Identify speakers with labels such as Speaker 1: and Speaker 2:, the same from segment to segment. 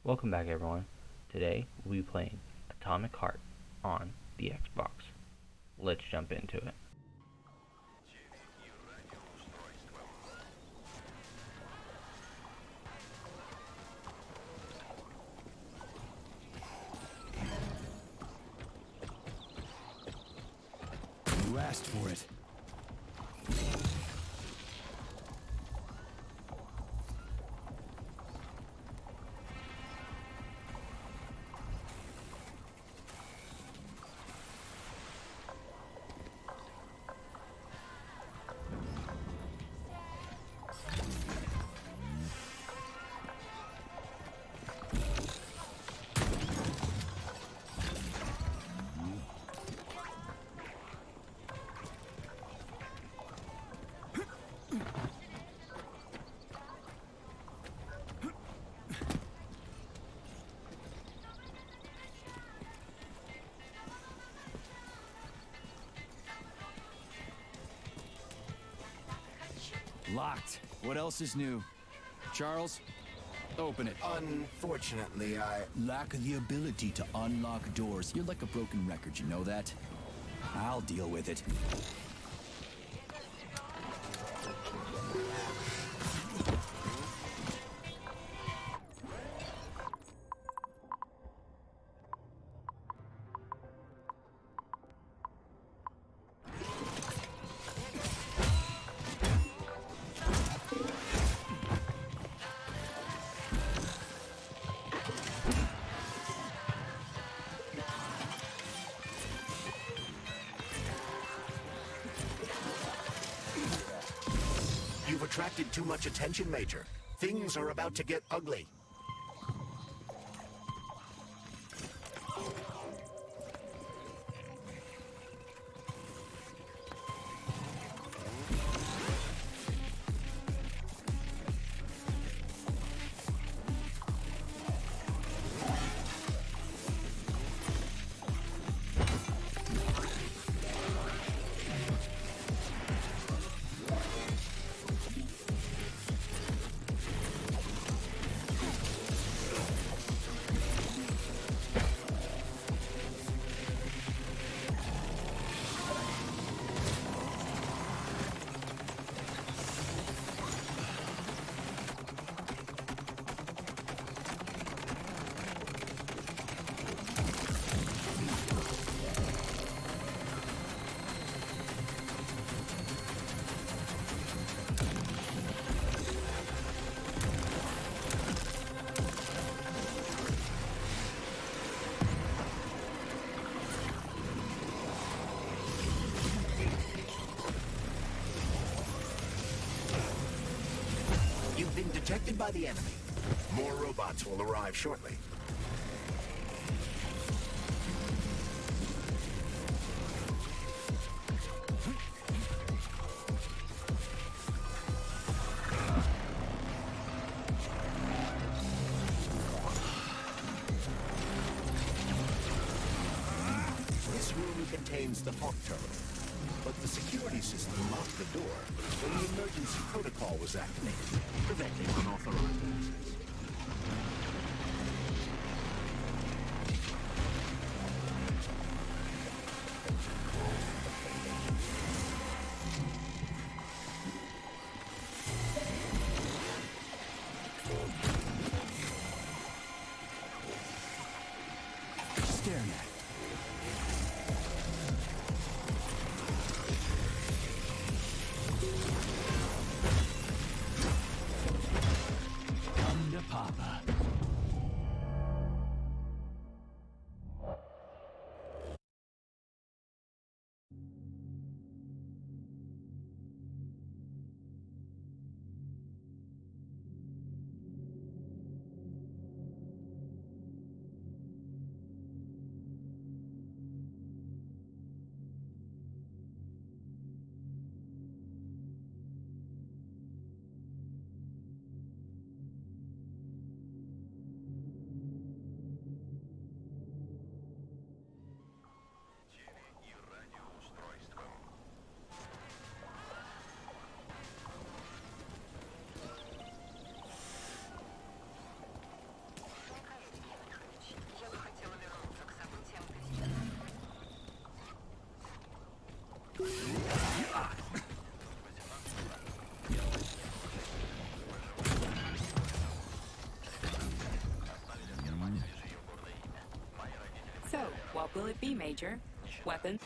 Speaker 1: Welcome back, everyone. Today we'll be playing Atomic Heart on the Xbox. Let's jump into it.
Speaker 2: You asked for it. Locked. What else is new? Charles, open it.
Speaker 3: Unfortunately,
Speaker 2: Lack the ability to unlock doors. You're like a broken record, you know that? I'll deal with it.
Speaker 3: you've attracted too much attention, Major. Things are about to get ugly. You've been detected by the enemy. More robots will arrive shortly. This room contains the Hawk terminal, but the security system locked the door when the emergency protocol was activated, preventing unauthorized access.
Speaker 2: Staring at it. Come to Papa.
Speaker 4: Would be, Major. Weapon.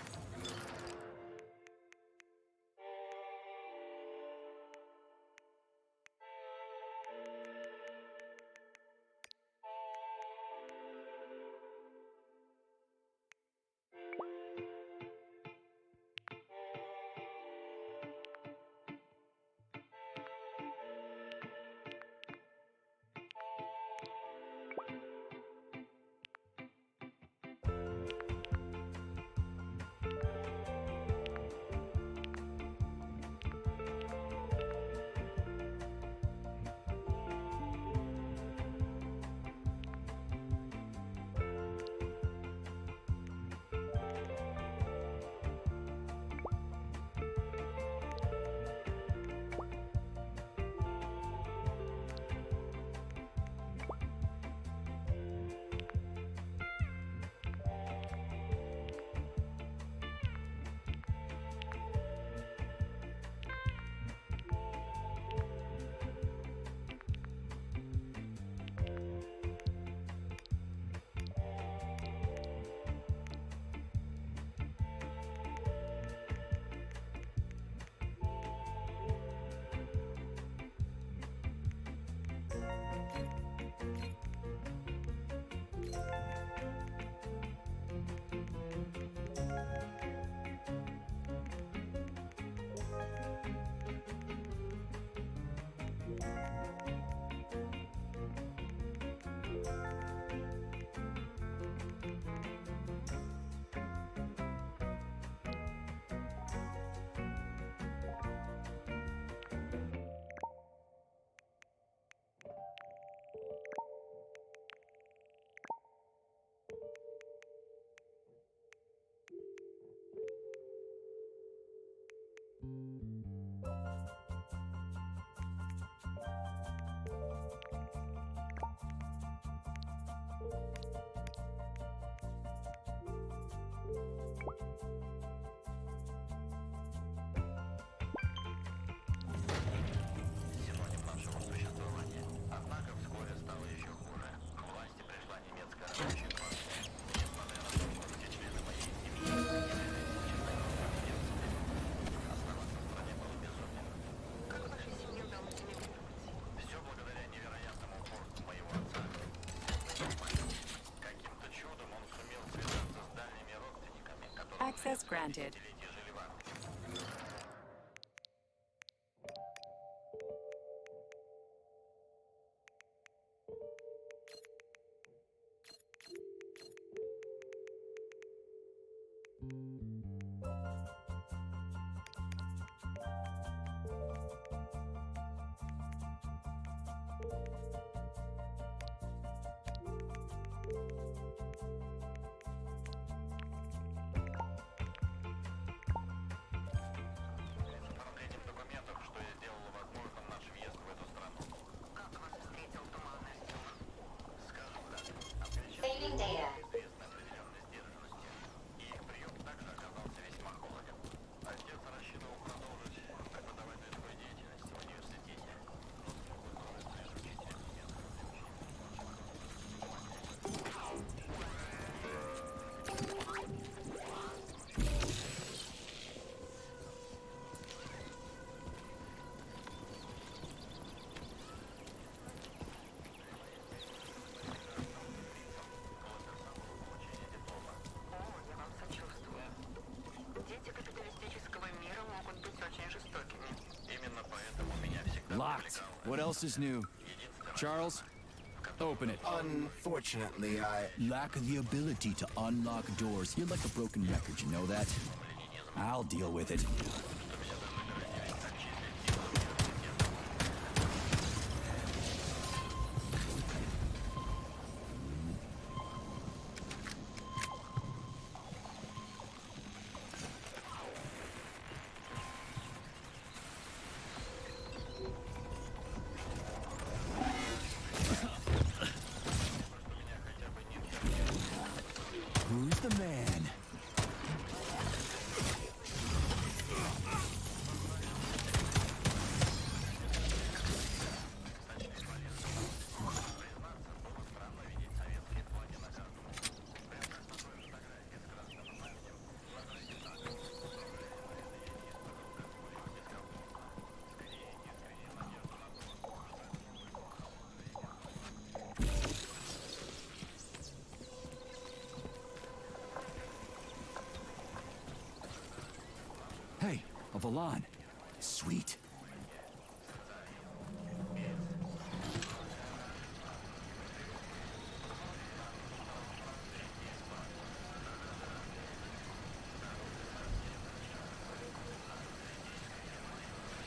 Speaker 4: Access granted.
Speaker 5: Saving data.
Speaker 2: Locked. What else is new? Charles, open it.
Speaker 3: Unfortunately,
Speaker 2: Lack the ability to unlock doors. You're like a broken record, you know that? I'll deal with it. Who's the man? A Valan. Sweet.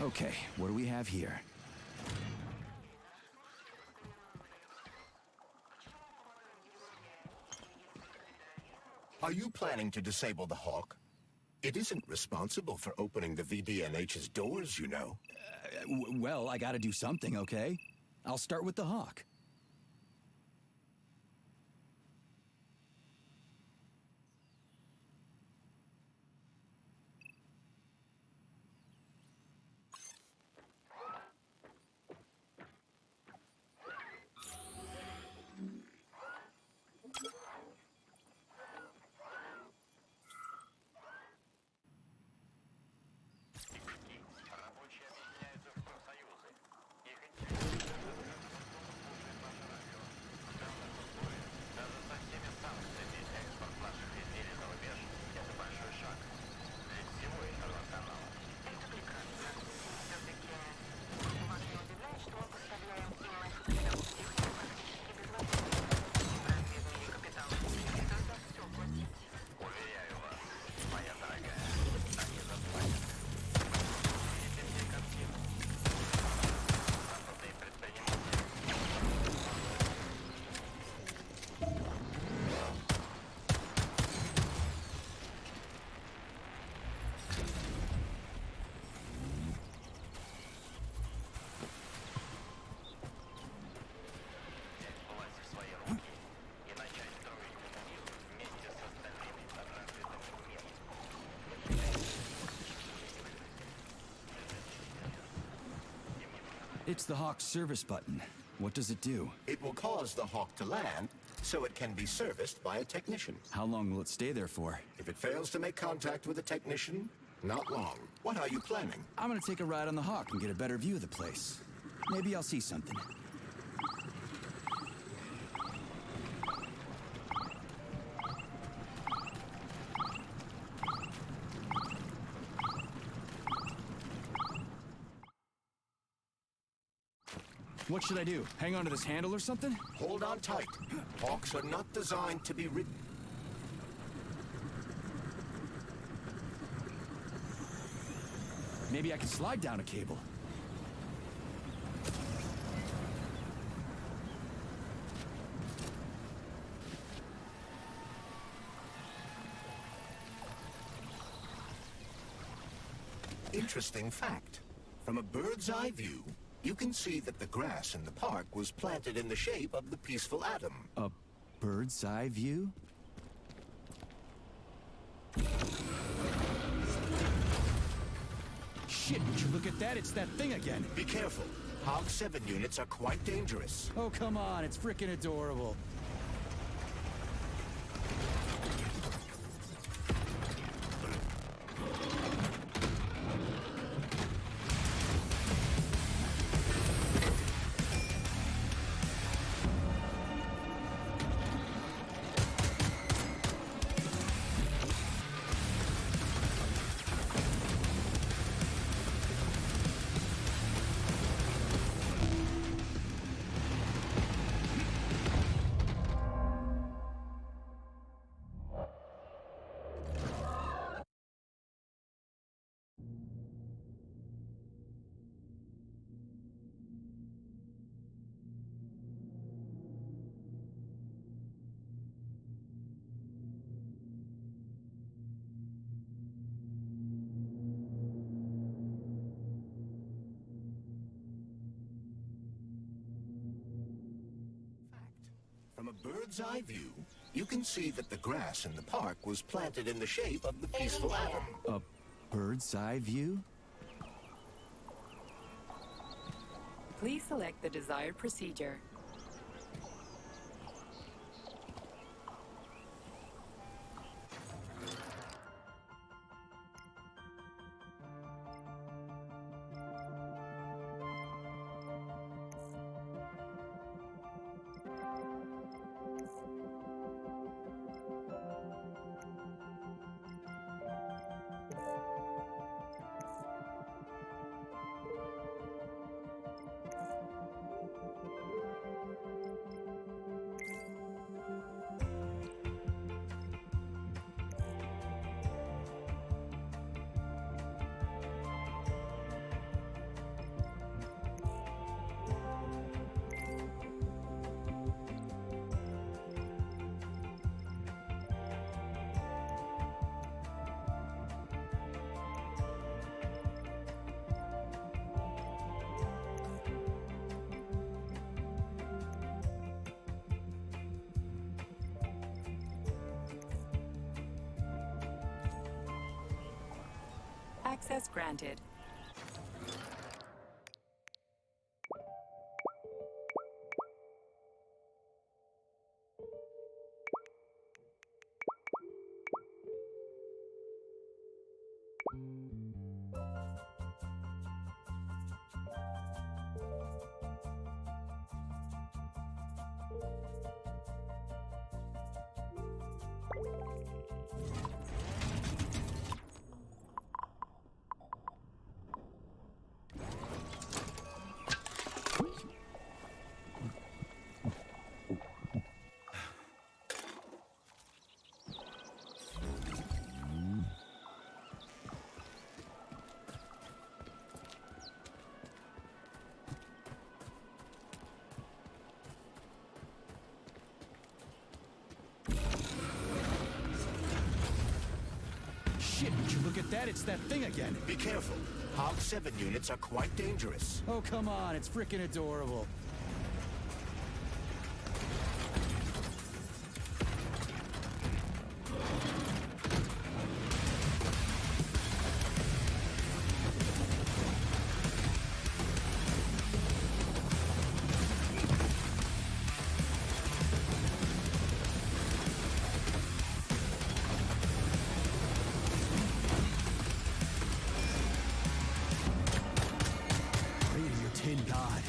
Speaker 2: Okay, what do we have here?
Speaker 3: Are you planning to disable the Hawk? It isn't responsible for opening the VDNH's doors, you know.
Speaker 2: Well, I gotta do something, okay? I'll start with the Hawk. It's the Hawk's service button. What does it do?
Speaker 3: It will cause the Hawk to land, so it can be serviced by a technician.
Speaker 2: How long will it stay there for?
Speaker 3: If it fails to make contact with a technician, not long. What are you planning?
Speaker 2: I'm gonna take a ride on the Hawk and get a better view of the place. Maybe I'll see something. What should I do? Hang on to this handle or something?
Speaker 3: Hold on tight. Hawks are not designed to be ridden.
Speaker 2: Maybe I can slide down a cable.
Speaker 3: Interesting fact. From a bird's eye view, you can see that the grass in the park was planted in the shape of the peaceful atom.
Speaker 2: A bird's eye view? Shit, would you look at that? It's that thing again.
Speaker 3: Be careful. Hog 7 units are quite dangerous.
Speaker 2: Oh, come on, it's freaking adorable.
Speaker 3: From a bird's eye view, you can see that the grass in the park was planted in the shape of the peaceful atom.
Speaker 2: A bird's eye view?
Speaker 4: Please select the desired procedure. Access granted.
Speaker 2: Shit, would you look at that? It's that thing again.
Speaker 3: Be careful. Hog 7 units are quite dangerous.
Speaker 2: Oh, come on. It's freaking adorable. Pray to your tin god.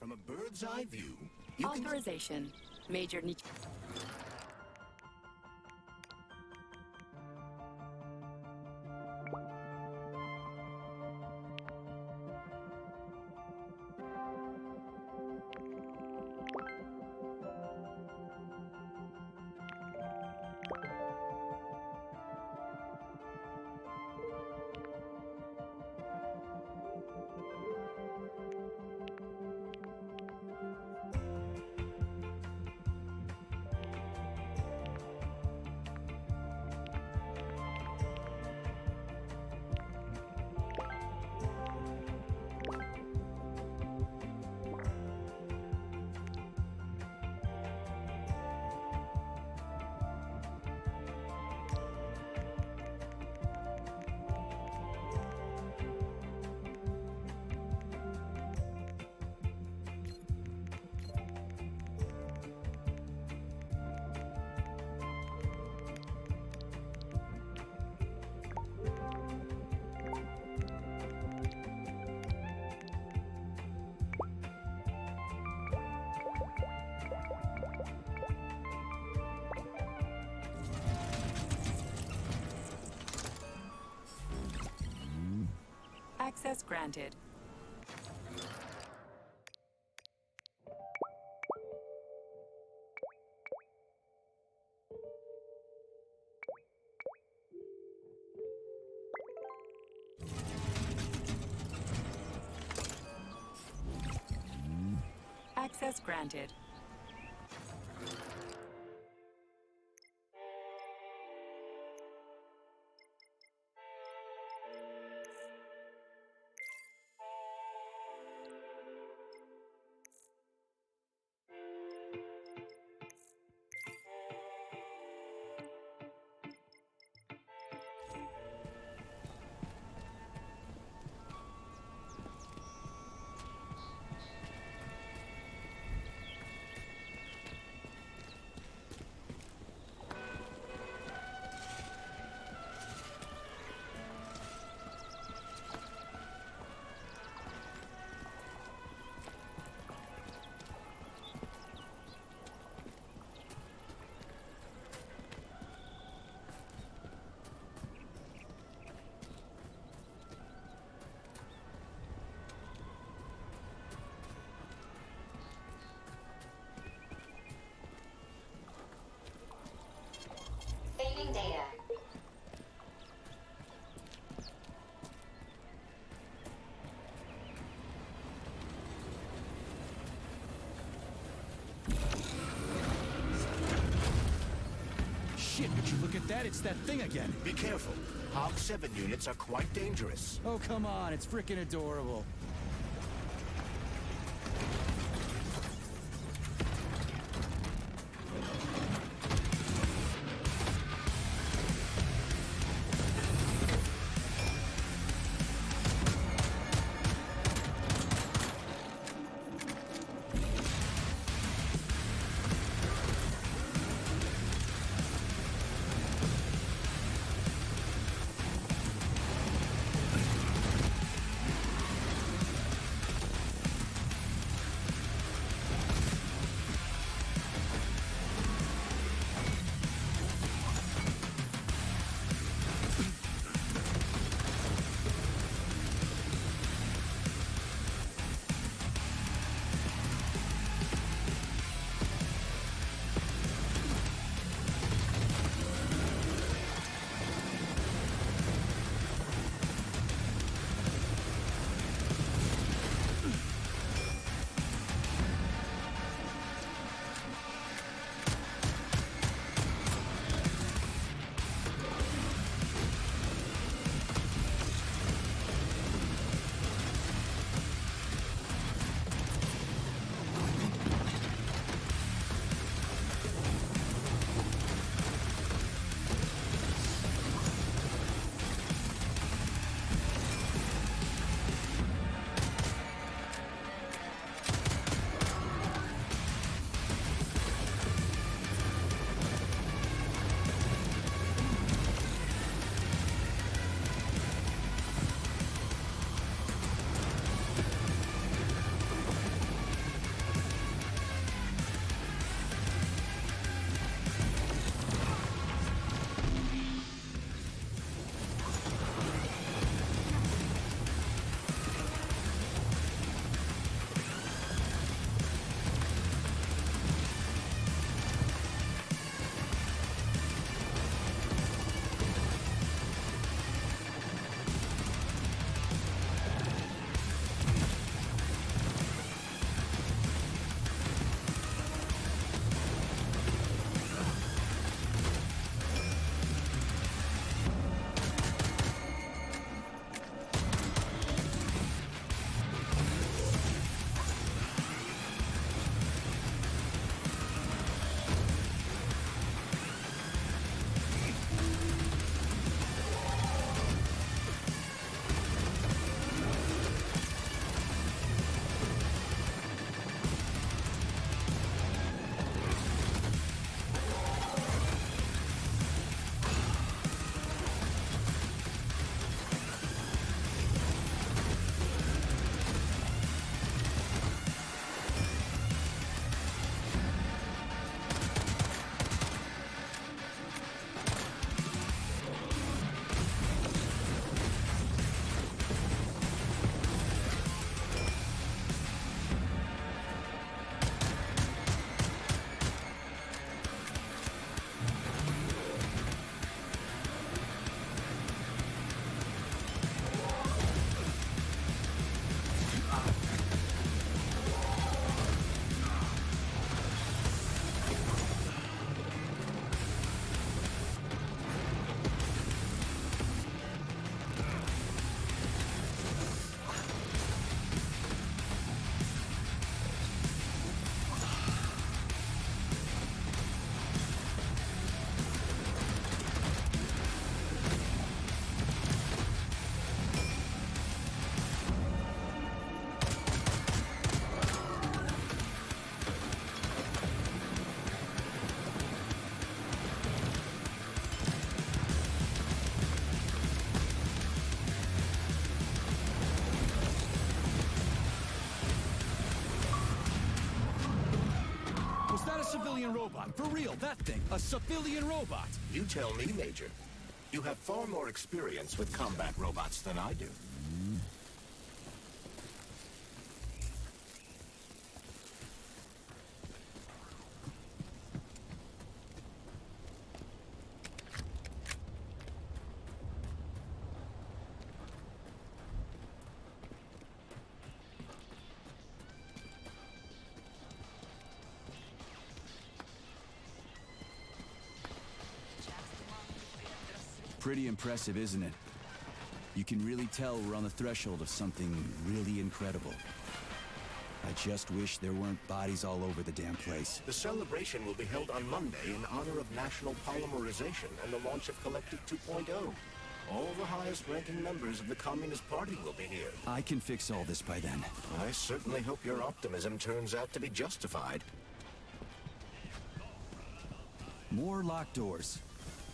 Speaker 3: From a bird's eye view, you can...
Speaker 4: Authorization. Major Nich... Access granted. Access granted.
Speaker 5: Saving data.
Speaker 2: Shit, would you look at that? It's that thing again.
Speaker 3: Be careful. Hog 7 units are quite dangerous.
Speaker 2: Oh, come on. It's freaking adorable. civilian robot. For real, that thing. A civilian robot.
Speaker 3: You tell me, Major. You have far more experience with combat robots than I do.
Speaker 2: Pretty impressive, isn't it? You can really tell we're on the threshold of something really incredible. I just wish there weren't bodies all over the damn place.
Speaker 3: The celebration will be held on Monday in honor of National Polymerization and the launch of Collective 2.0. All the highest-ranking members of the Communist Party will be here.
Speaker 2: I can fix all this by then.
Speaker 3: I certainly hope your optimism turns out to be justified.
Speaker 2: More locked doors.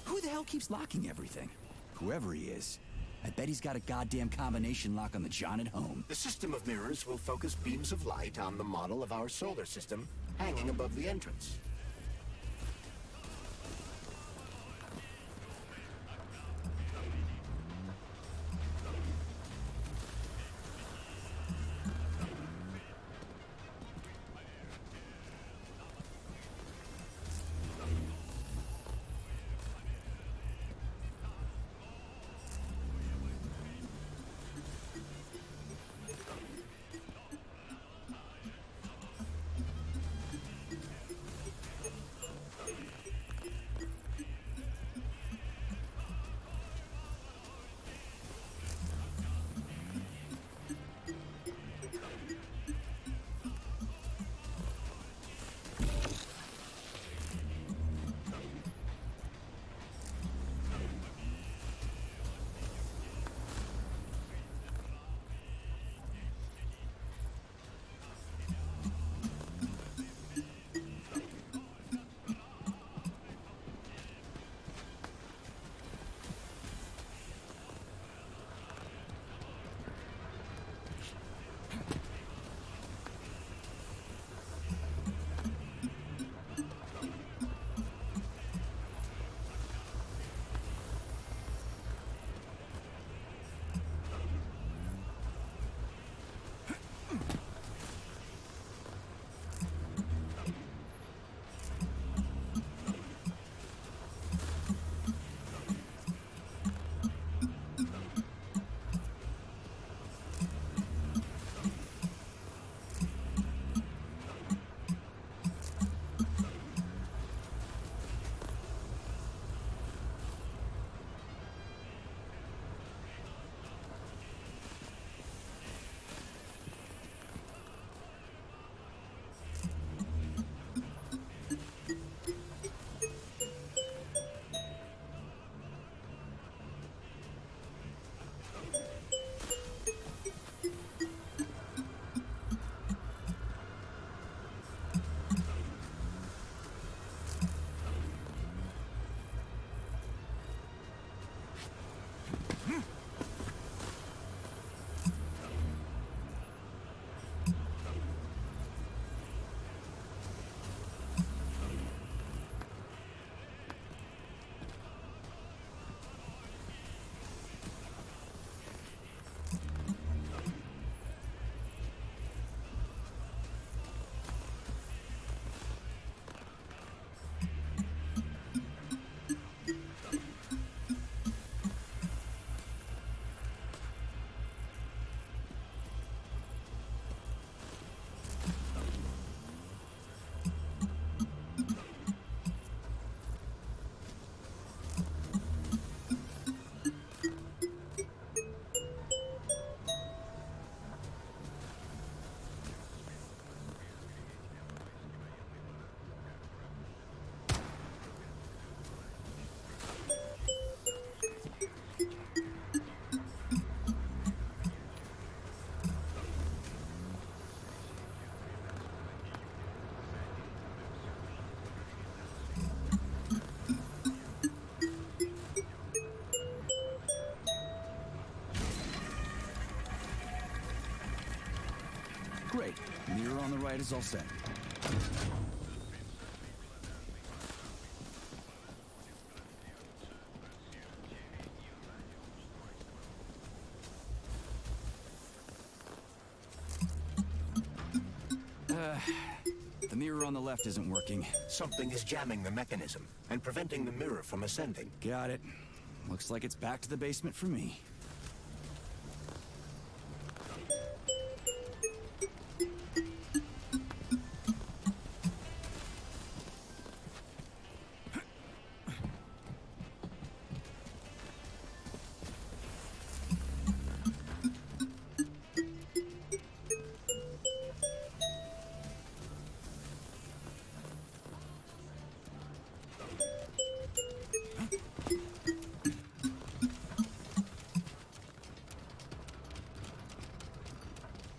Speaker 2: Who the hell keeps locking everything? Whoever he is. I bet he's got a goddamn combination lock on the John at home.
Speaker 3: The system of mirrors will focus beams of light on the model of our solar system hanging above the entrance.
Speaker 2: Great. Mirror on the right is all set. The mirror on the left isn't working.
Speaker 3: Something is jamming the mechanism and preventing the mirror from ascending.
Speaker 2: Got it. Looks like it's back to the basement for me.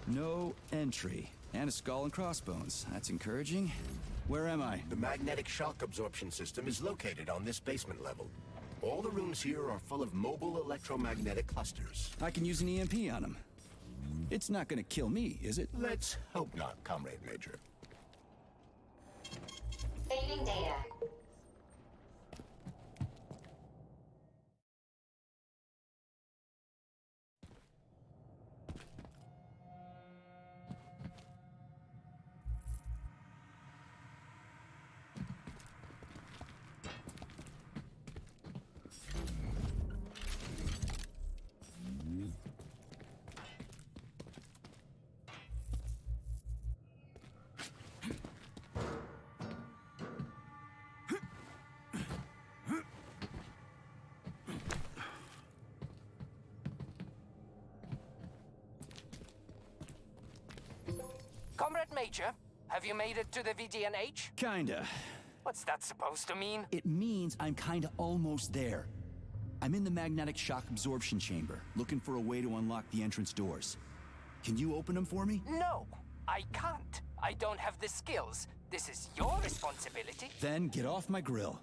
Speaker 2: No entry. And a skull and crossbones. That's encouraging. Where am I?
Speaker 3: The magnetic shock absorption system is located on this basement level. All the rooms here are full of mobile electromagnetic clusters.
Speaker 2: I can use an EMP on him. It's not gonna kill me, is it?
Speaker 3: Let's hope not, Comrade Major.
Speaker 5: Failing data.
Speaker 6: Comrade Major, have you made it to the VDNH?
Speaker 2: Kinda.
Speaker 6: What's that supposed to mean?
Speaker 2: It means I'm kinda almost there. I'm in the magnetic shock absorption chamber, looking for a way to unlock the entrance doors. Can you open them for me?
Speaker 6: No, I can't. I don't have the skills. This is your responsibility.
Speaker 2: Then get off my grill.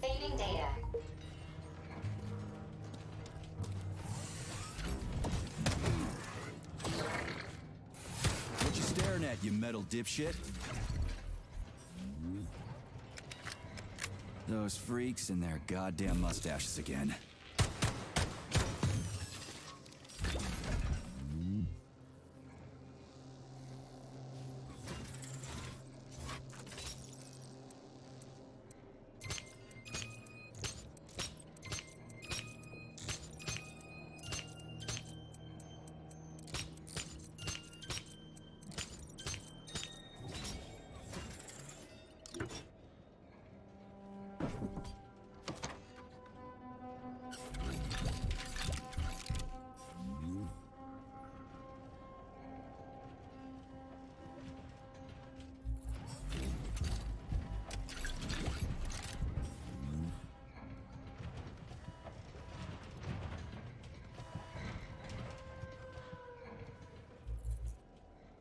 Speaker 5: Failing data.
Speaker 2: What you staring at, you metal dipshit? Those freaks and their goddamn mustaches again.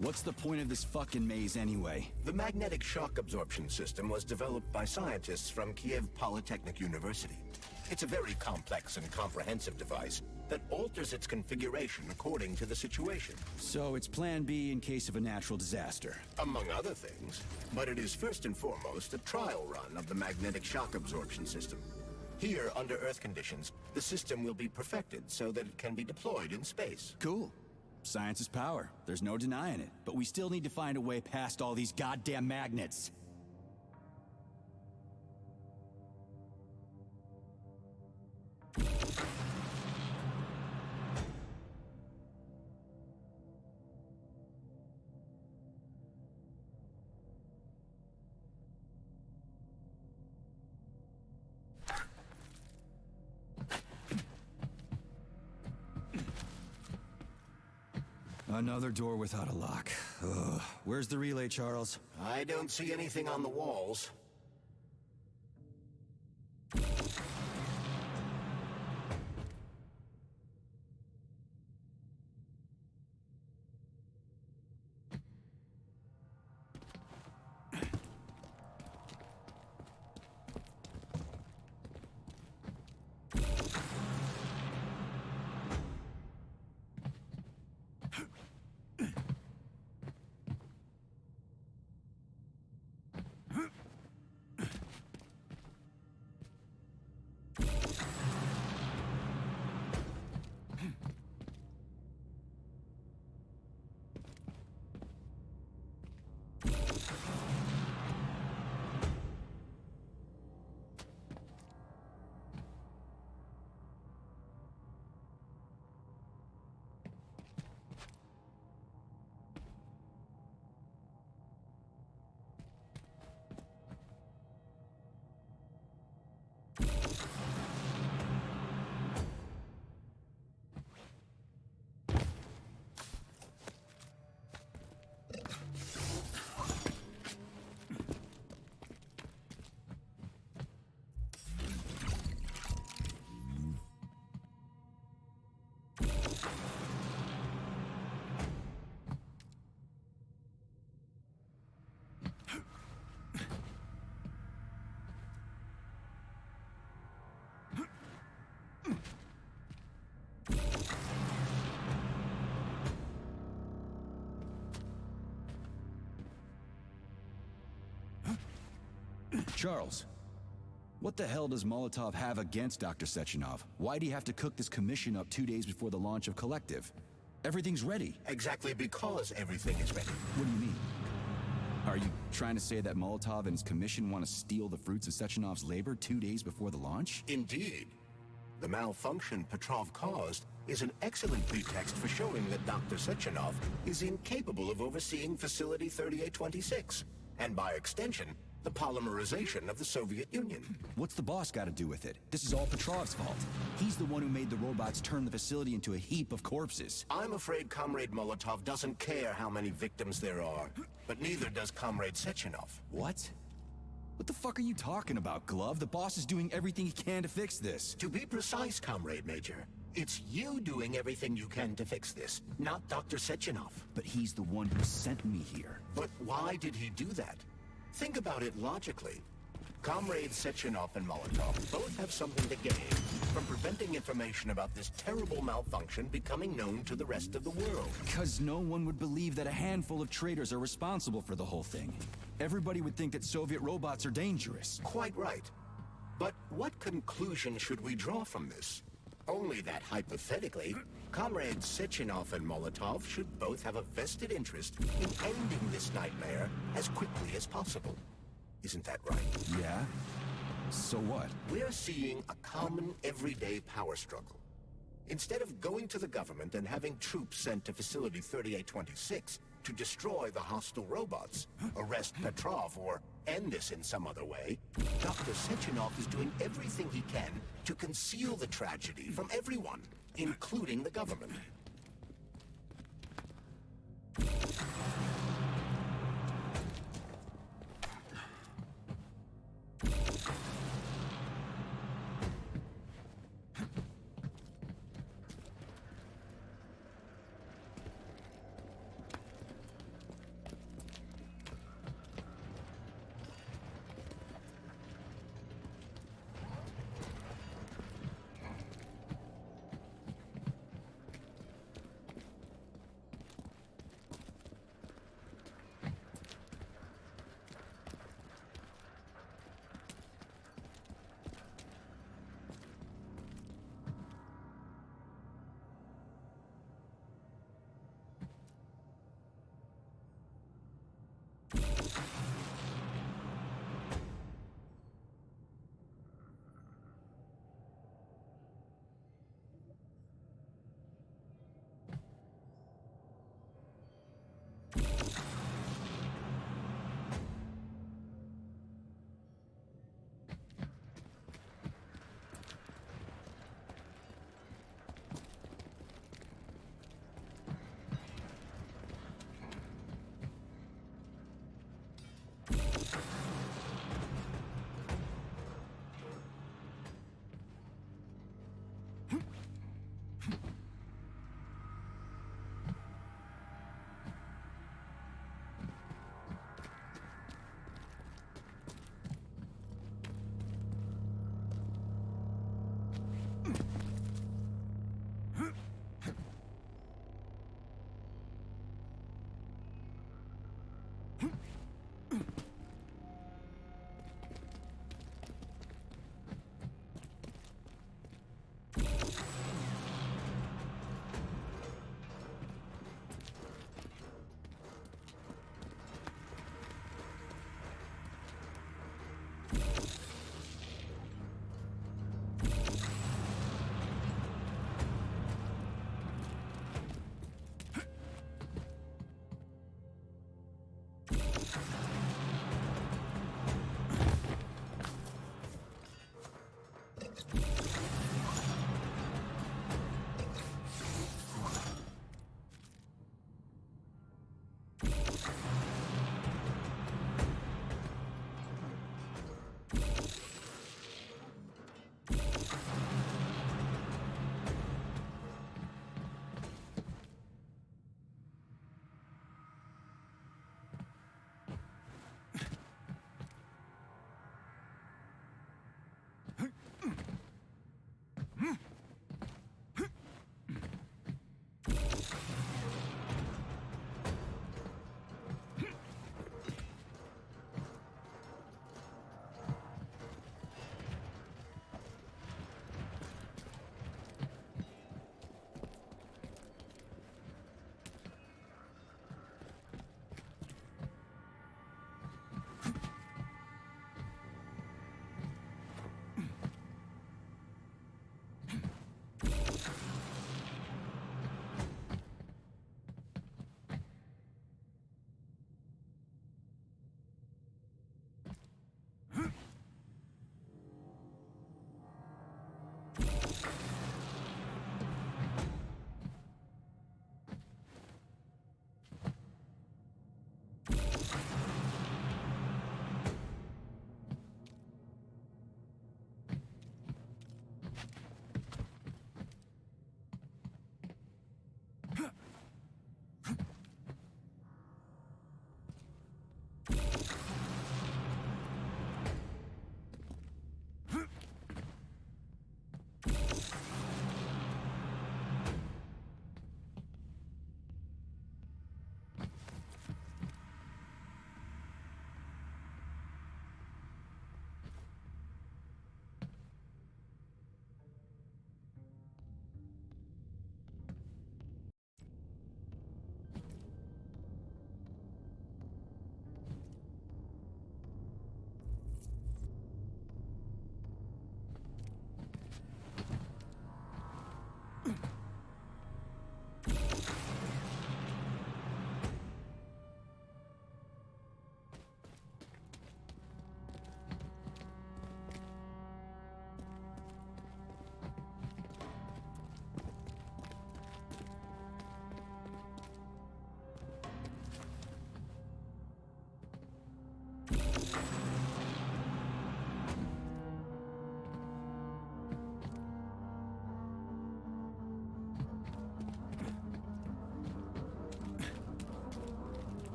Speaker 2: What's the point of this fucking maze anyway?
Speaker 3: The magnetic shock absorption system was developed by scientists from Kiev Polytechnic University. It's a very complex and comprehensive device that alters its configuration according to the situation,
Speaker 2: So it's plan B in case of a natural disaster.
Speaker 3: among other things. But it is first and foremost a trial run of the magnetic shock absorption system. Here, under Earth conditions, the system will be perfected so that it can be deployed in space.
Speaker 2: Cool. Science is power. There's no denying it. But we still need to find a way past all these goddamn magnets. Another door without a lock. Ugh. Where's the relay, Charles?
Speaker 3: I don't see anything on the walls.
Speaker 2: Charles, what the hell does Molotov have against Dr. Sechenov? Why'd he have to cook this commission up 2 days before the launch of Collective? Everything's ready.
Speaker 3: Exactly because everything is ready.
Speaker 2: What do you mean? Are you trying to say that Molotov and his commission want to steal the fruits of Sechenov's labor 2 days before the launch?
Speaker 3: Indeed. The malfunction Petrov caused is an excellent pretext for showing that Dr. Sechenov is incapable of overseeing Facility 3826, and by extension, the polymerization of the Soviet Union.
Speaker 2: What's the boss got to do with it? This is all Petrov's fault. He's the one who made the robots turn the facility into a heap of corpses.
Speaker 3: I'm afraid Comrade Molotov doesn't care how many victims there are, but neither does Comrade Sechenov.
Speaker 2: What? What the fuck are you talking about, Glove? The boss is doing everything he can to fix this.
Speaker 3: To be precise, Comrade Major, it's you doing everything you can to fix this, not Dr. Sechenov.
Speaker 2: But he's the one who sent me here.
Speaker 3: But why did he do that? Think about it logically. Comrades Sechenov and Molotov both have something to gain from preventing information about this terrible malfunction becoming known to the rest of the world.
Speaker 2: Because no one would believe that a handful of traitors are responsible for the whole thing. Everybody would think that Soviet robots are dangerous.
Speaker 3: Quite right. But what conclusion should we draw from this? Only that, hypothetically, Comrades Sechenov and Molotov should both have a vested interest in ending this nightmare as quickly as possible. Isn't that right?
Speaker 2: Yeah? So what?
Speaker 3: We're seeing a common, everyday power struggle. Instead of going to the government and having troops sent to Facility 3826 to destroy the hostile robots, arrest Petrov, or end this in some other way, Dr. Sechenov is doing everything he can to conceal the tragedy from everyone, including the government.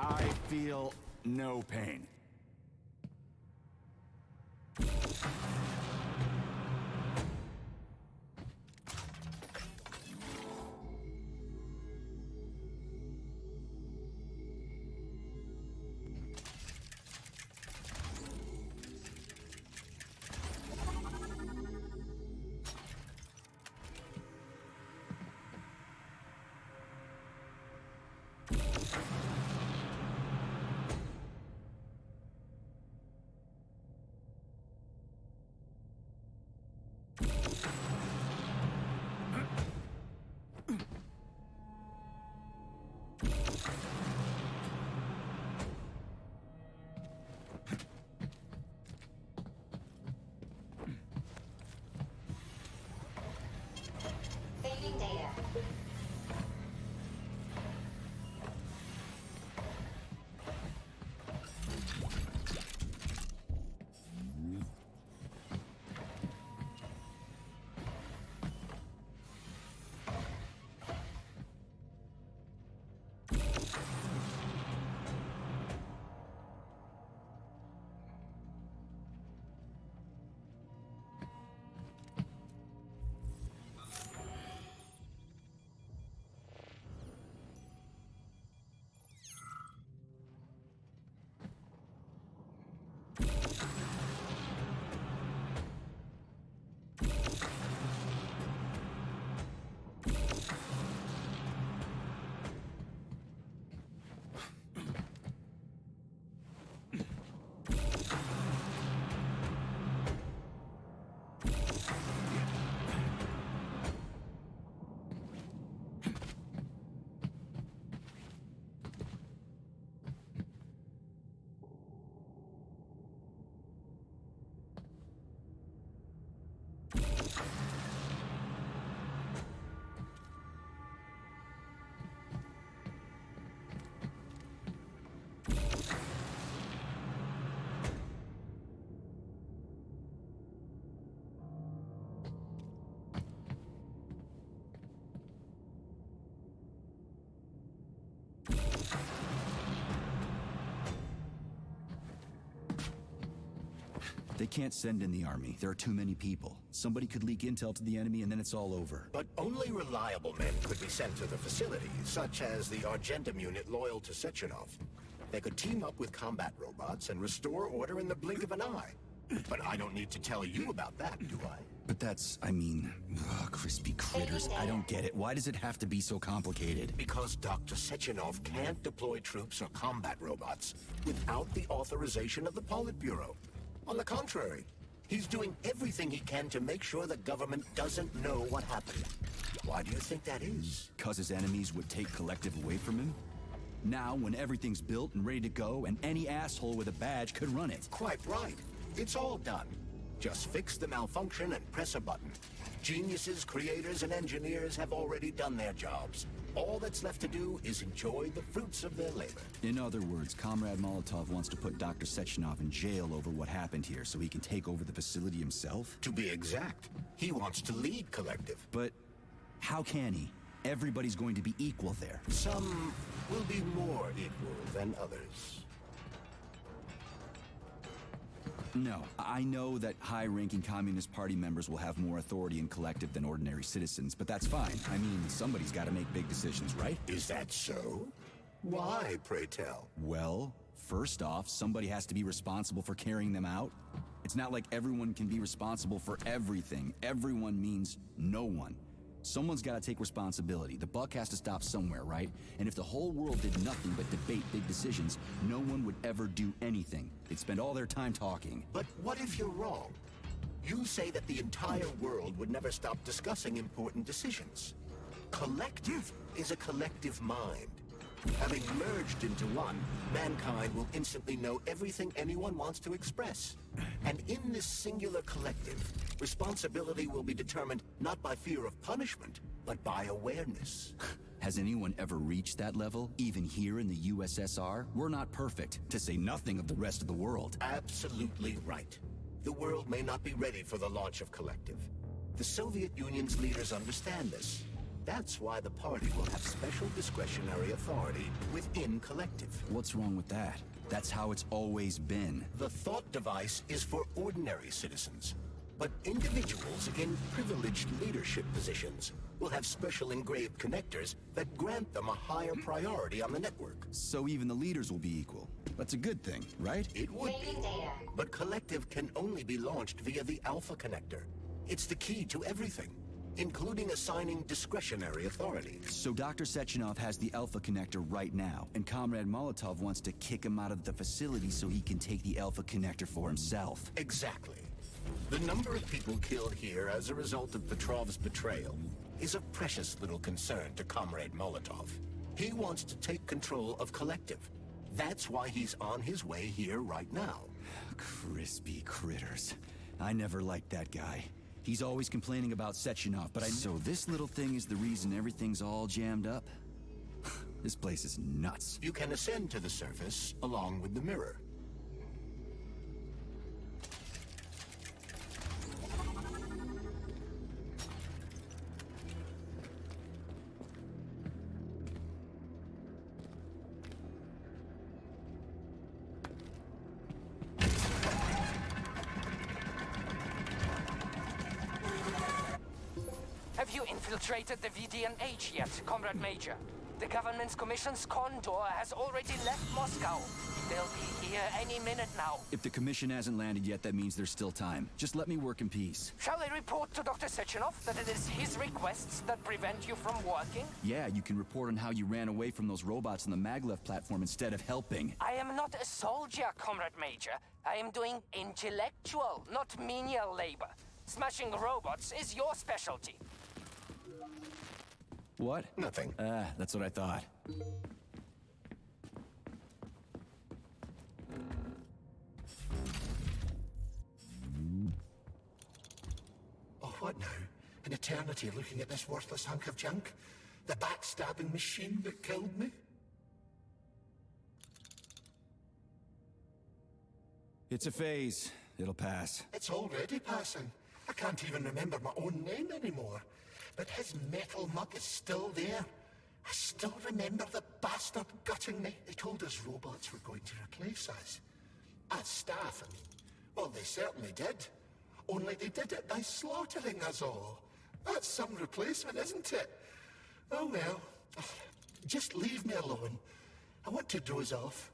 Speaker 2: I feel no pain.
Speaker 5: Saving data.
Speaker 2: They can't send in the army. There are too many people. Somebody could leak intel to the enemy and then it's all over.
Speaker 3: But only reliable men could be sent to the facility, such as the Argentum unit loyal to Sechenov. They could team up with combat robots and restore order in the blink of an eye. But I don't need to tell you about that, do I?
Speaker 2: But that's, I mean, crispy critters. I don't get it. Why does it have to be so complicated?
Speaker 3: Because Dr. Sechenov can't deploy troops or combat robots without the authorization of the Politburo. On the contrary, he's doing everything he can to make sure the government doesn't know what happened. Why do you think that is?
Speaker 2: 'Cause his enemies would take Collective away from him? Now, when everything's built and ready to go, and any asshole with a badge could run it.
Speaker 3: Quite right. It's all done. Just fix the malfunction and press a button. Geniuses, creators, and engineers have already done their jobs. All that's left to do is enjoy the fruits of their labor.
Speaker 2: In other words, Comrade Molotov wants to put Dr. Sechenov in jail over what happened here so he can take over the facility himself?
Speaker 3: To be exact, he wants to lead Collective.
Speaker 2: But how can he? Everybody's going to be equal there.
Speaker 3: Some will be more equal than others.
Speaker 2: No, I know that high-ranking Communist Party members will have more authority in Collective than ordinary citizens, but that's fine. I mean, somebody's got to make big decisions, right?
Speaker 3: Is that so? Why, pray tell?
Speaker 2: Well, first off, somebody has to be responsible for carrying them out. It's not like everyone can be responsible for everything. Everyone means no one. Someone's got to take responsibility. The buck has to stop somewhere, right? And if the whole world did nothing but debate big decisions, no one would ever do anything. They'd spend all their time talking.
Speaker 3: But what if you're wrong? You say that the entire world would never stop discussing important decisions. Collective is a collective mind. Having merged into one, mankind will instantly know everything anyone wants to express. And in this singular collective, responsibility will be determined not by fear of punishment, but by awareness.
Speaker 2: Has anyone ever reached that level? Even here in the USSR? We're not perfect, to say nothing of the rest of the world.
Speaker 3: Absolutely right. The world may not be ready for the launch of Collective. The Soviet Union's leaders understand this. That's why the party will have special discretionary authority within Collective.
Speaker 2: What's wrong with that? That's how it's always been.
Speaker 3: The thought device is for ordinary citizens, but individuals in privileged leadership positions will have special engraved connectors that grant them a higher priority on the network.
Speaker 2: So even the leaders will be equal. That's a good thing, right?
Speaker 3: It would be,
Speaker 5: Saving data.
Speaker 3: but Collective can only be launched via the Alpha Connector. It's the key to everything, including assigning discretionary authority.
Speaker 2: So Dr. Sechenov has the Alpha Connector right now, and Comrade Molotov wants to kick him out of the facility so he can take the Alpha Connector for himself.
Speaker 3: Exactly. The number of people killed here as a result of Petrov's betrayal is of precious little concern to Comrade Molotov. He wants to take control of Collective. That's why he's on his way here right now.
Speaker 2: Crispy critters. I never liked that guy. He's always complaining about Sechenov, but So this little thing is the reason everything's all jammed up? This place is nuts.
Speaker 3: You can ascend to the surface along with the mirror.
Speaker 6: Have you infiltrated the VDNH yet, Comrade Major? The government's commission's Condor has already left Moscow. They'll be here any minute now.
Speaker 2: If the commission hasn't landed yet, that means there's still time. Just let me work in peace.
Speaker 6: Shall I report to Dr. Sechenov that it is his requests that prevent you from working?
Speaker 2: Yeah, you can report on how you ran away from those robots on the maglev platform instead of helping.
Speaker 6: I am not a soldier, Comrade Major. I am doing intellectual, not menial labor. Smashing robots is your specialty.
Speaker 2: What?
Speaker 3: Nothing.
Speaker 2: That's what I thought.
Speaker 3: Oh, what now? An eternity looking at this worthless hunk of junk? The backstabbing machine that killed me?
Speaker 2: It's a phase. It'll pass.
Speaker 3: It's already passing. I can't even remember my own name anymore. But his metal mug is still there. I still remember the bastard gutting me. They told us robots were going to replace us. As staff, and, well, they certainly did. Only they did it by slaughtering us all. That's some replacement, isn't it? Oh well. Just leave me alone. I want to doze off.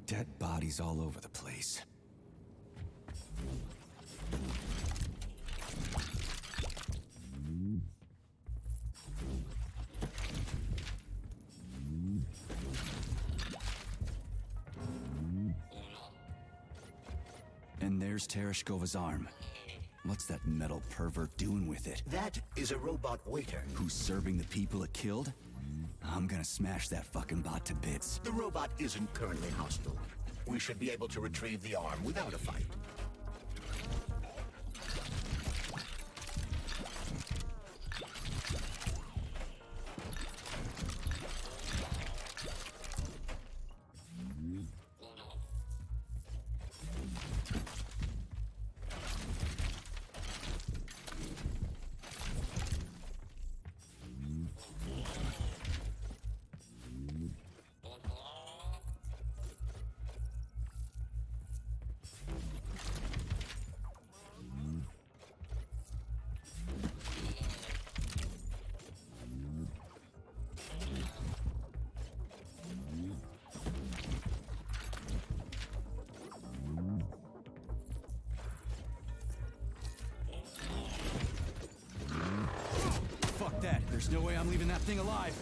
Speaker 2: Dead bodies all over the place. And there's Tereshkova's arm. What's that metal pervert doing with it?
Speaker 3: That is a robot waiter.
Speaker 2: Who's serving the people it killed? I'm gonna smash that fucking bot to bits.
Speaker 3: The robot isn't currently hostile. We should be able to retrieve the arm without a fight.
Speaker 2: There's no way I'm leaving that thing alive.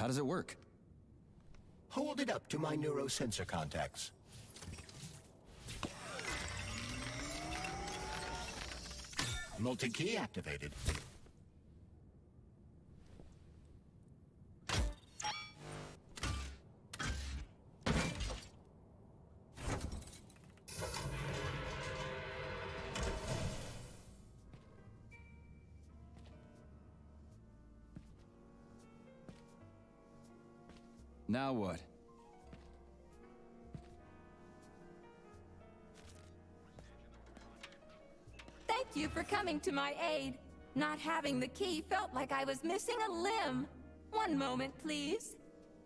Speaker 2: How does it work?
Speaker 3: Hold it up to my neurosensor contacts. Multi-key activated.
Speaker 2: Now what?
Speaker 7: Thank you for coming to my aid. Not having the key felt like I was missing a limb. One moment, please.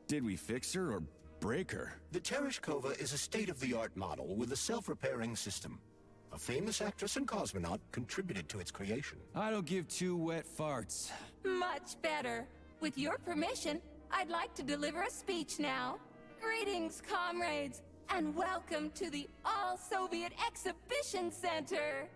Speaker 2: Did we fix her or break her?
Speaker 3: The Tereshkova is a state-of-the-art model with a self-repairing system. A famous actress and cosmonaut contributed to its creation.
Speaker 2: I don't give two wet farts.
Speaker 7: Much better. With your permission, I'd like to deliver a speech now. Greetings, comrades, and welcome to the All-Soviet Exhibition Center.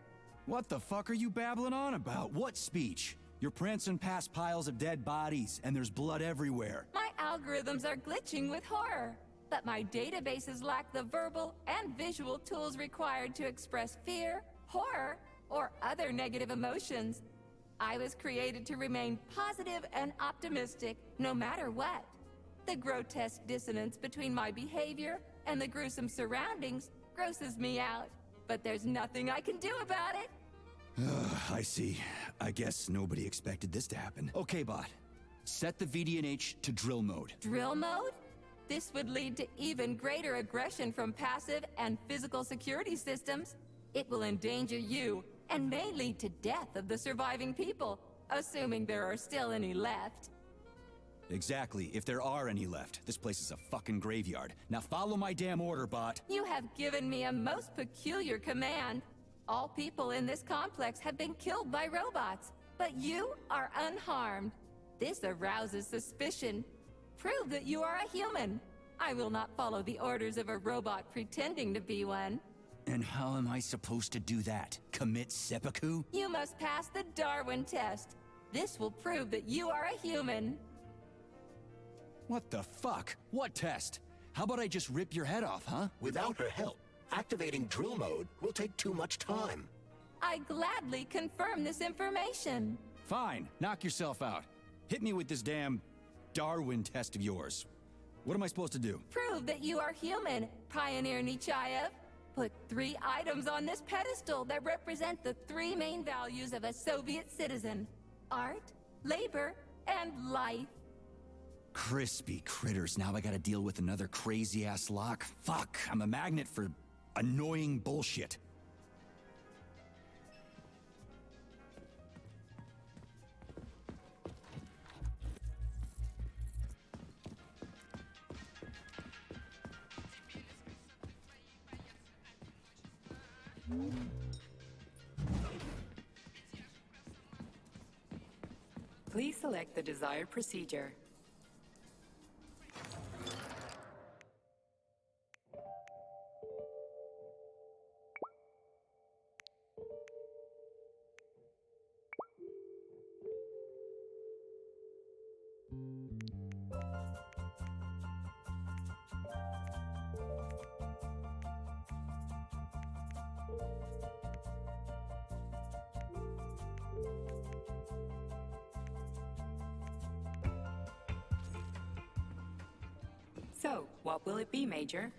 Speaker 2: What the fuck are you babbling on about? What speech? You're prancing past piles of dead bodies, and there's blood everywhere.
Speaker 7: My algorithms are glitching with horror, but my databases lack the verbal and visual tools required to express fear, horror, or other negative emotions. I was created to remain positive and optimistic, no matter what. The grotesque dissonance between my behavior and the gruesome surroundings grosses me out, but there's nothing I can do about it.
Speaker 2: I see. I guess nobody expected this to happen. Okay, bot. Set the VDNH to drill mode.
Speaker 7: Drill mode? This would lead to even greater aggression from passive and physical security systems. It will endanger you and may lead to death of the surviving people, assuming there are still any left.
Speaker 2: Exactly, if there are any left. This place is a fucking graveyard. Now follow my damn order, bot.
Speaker 7: You have given me a most peculiar command. All people in this complex have been killed by robots, but you are unharmed. This arouses suspicion. Prove that you are a human. I will not follow the orders of a robot pretending to be one.
Speaker 2: And how am I supposed to do that? Commit seppuku?
Speaker 7: You must pass the Darwin test. This will prove that you are a human.
Speaker 2: What the fuck? What test? How about I just rip your head off, huh?
Speaker 3: Without her help, activating drill mode will take too much time.
Speaker 7: I gladly confirm this information.
Speaker 2: Fine, knock yourself out. Hit me with this damn Darwin test of yours. What am I supposed to do?
Speaker 7: Prove that you are human, Pioneer Nechayev. Put 3 items on this pedestal that represent the 3 main values of a Soviet citizen: art, labor, and life.
Speaker 2: Crispy critters, now I gotta deal with another crazy-ass lock? Fuck, I'm a magnet for annoying bullshit.
Speaker 4: Please select the desired procedure. So, what will it be, Major?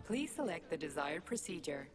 Speaker 4: Please select the desired procedure.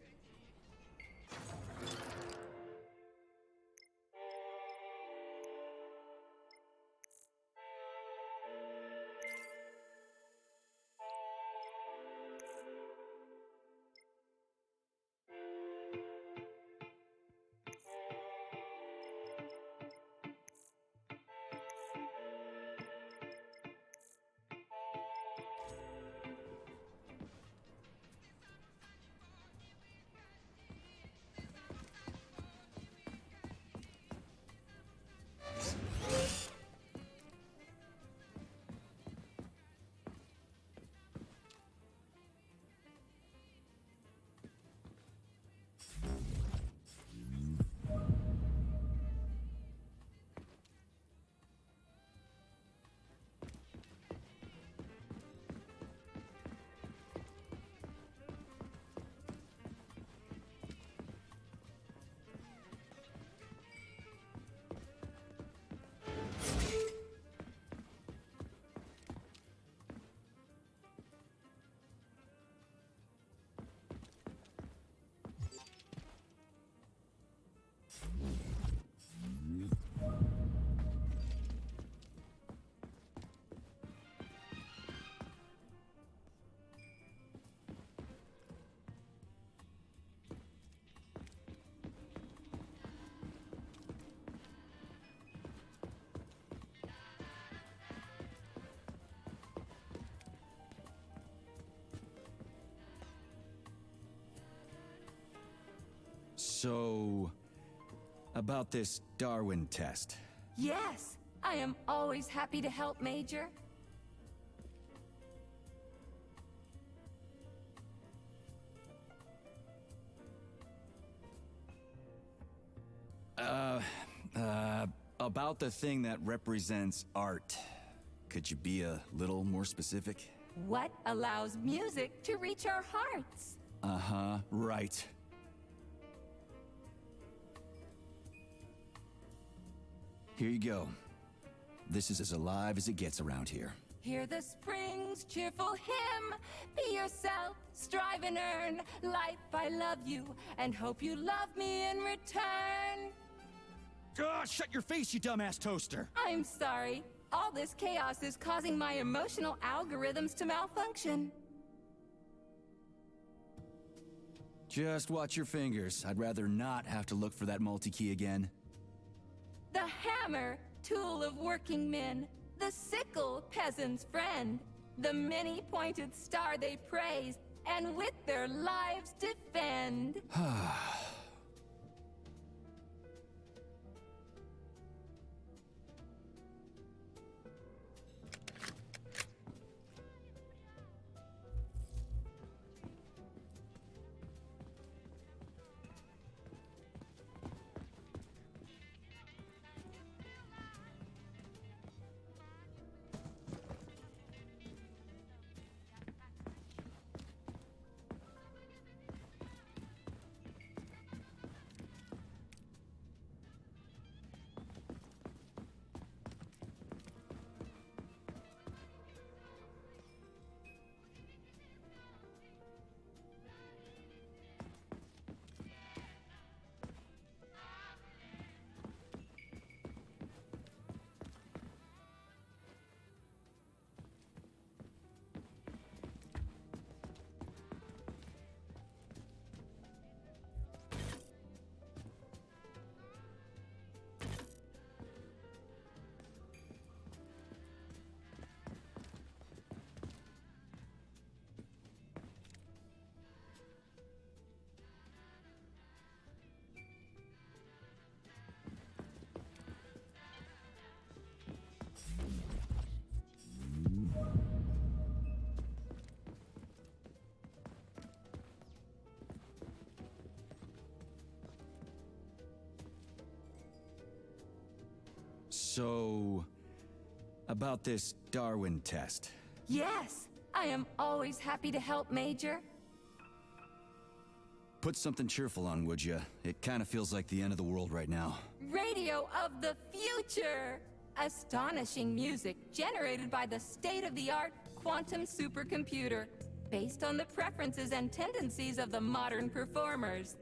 Speaker 2: So, about this Darwin test.
Speaker 7: Yes, I am always happy to help, Major.
Speaker 2: About the thing that represents art. Could you be a little more specific?
Speaker 7: What allows music to reach our hearts?
Speaker 2: Uh-huh, right. Here you go. This is as alive as it gets around here.
Speaker 7: Hear the spring's cheerful hymn. Be yourself, strive and earn. Life, I love you, and hope you love me in return.
Speaker 2: Shut your face, you dumbass toaster!
Speaker 7: I'm sorry. All this chaos is causing my emotional algorithms to malfunction.
Speaker 2: Just watch your fingers. I'd rather not have to look for that multi-key again.
Speaker 7: The hammer, tool of working men. The sickle, peasant's friend. The many-pointed star they praise, and with their lives defend.
Speaker 2: So, about this Darwin test.
Speaker 7: Yes, I am always happy to help, Major.
Speaker 2: Put something cheerful on, would ya? It kind of feels like the end of the world right now.
Speaker 7: Radio of the future! Astonishing music generated by the state-of-the-art quantum supercomputer, based on the preferences and tendencies of the modern performers.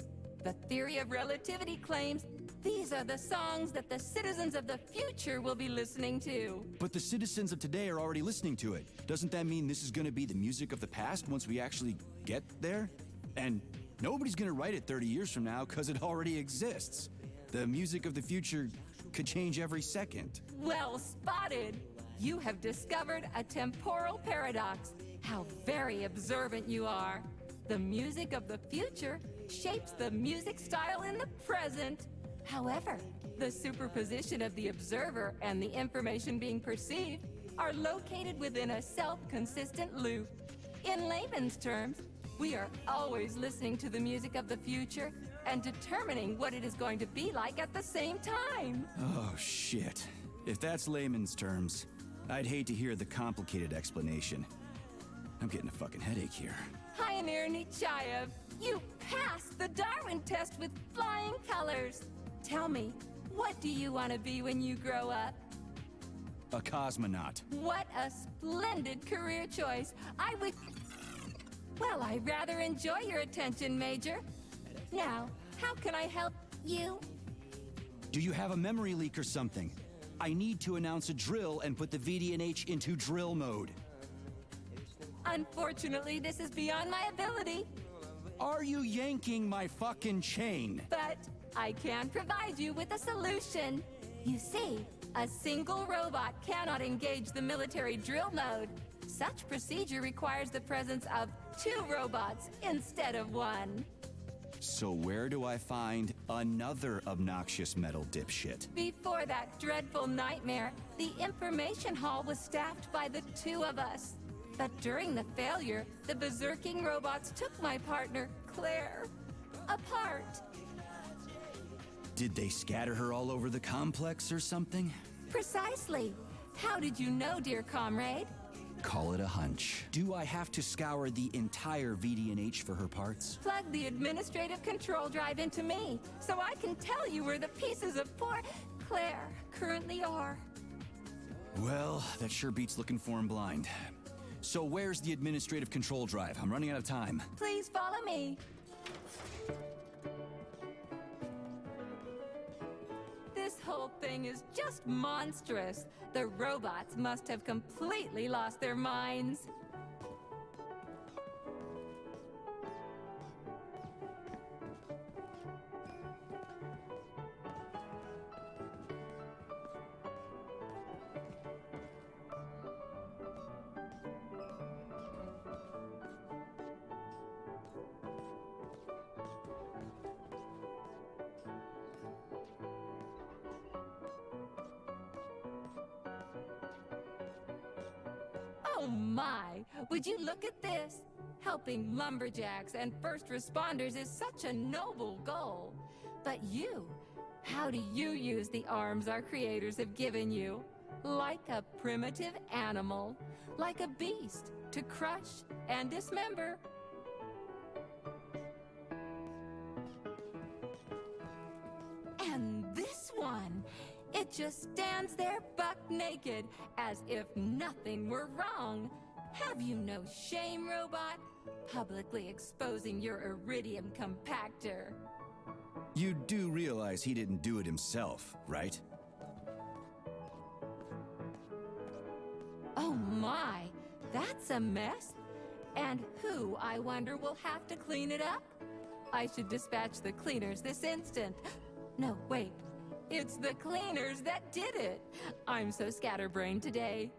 Speaker 7: The theory of relativity claims these are the songs that the citizens of the future will be listening to.
Speaker 2: But the citizens of today are already listening to it. Doesn't that mean this is gonna be the music of the past once we actually get there? And nobody's gonna write it 30 years from now because it already exists. The music of the future could change every second.
Speaker 7: Well spotted! You have discovered a temporal paradox. How very observant you are. The music of the future shapes the music style in the present. However, the superposition of the observer and the information being perceived are located within a self-consistent loop. In layman's terms, we are always listening to the music of the future and determining what it is going to be like at the same time.
Speaker 2: Oh, shit. If that's layman's terms, I'd hate to hear the complicated explanation. I'm getting a fucking headache here.
Speaker 7: Pioneer Nechayev, you passed the Darwin test with flying colors. Tell me, what do you want to be when you grow up?
Speaker 2: A cosmonaut.
Speaker 7: What a splendid career choice. Well, I rather enjoy your attention, Major. Now, how can I help you?
Speaker 2: Do you have a memory leak or something? I need to announce a drill and put the VDNH into drill mode.
Speaker 7: Unfortunately, this is beyond my ability,
Speaker 2: Are you yanking my fucking chain?
Speaker 7: but I can provide you with a solution. You see, a single robot cannot engage the military drill mode. Such procedure requires the presence of 2 robots instead of 1.
Speaker 2: So where do I find another obnoxious metal dipshit?
Speaker 7: Before that dreadful nightmare, the information hall was staffed by the 2 of us. But during the failure, the berserking robots took my partner, Claire, apart.
Speaker 2: Did they scatter her all over the complex or something?
Speaker 7: Precisely. How did you know, dear comrade?
Speaker 2: Call it a hunch. Do I have to scour the entire VDNH for her parts?
Speaker 7: Plug the administrative control drive into me, so I can tell you where the pieces of poor Claire currently are.
Speaker 2: Well, that sure beats looking for him blind. So where's the administrative control drive? I'm running out of time.
Speaker 7: Please follow me. This whole thing is just monstrous. The robots must have completely lost their minds. Oh my! Would you look at this? Helping lumberjacks and first responders is such a noble goal. But you, how do you use the arms our creators have given you? Like a primitive animal, like a beast, to crush and dismember. And this one, it just stands there buck naked, as if nothing were wrong. Have you no shame, robot? Publicly exposing your iridium compactor.
Speaker 2: You do realize he didn't do it himself, right?
Speaker 7: Oh my, that's a mess. And who, I wonder, will have to clean it up? I should dispatch the cleaners this instant. No, wait. It's the cleaners that did it. I'm so scatterbrained today.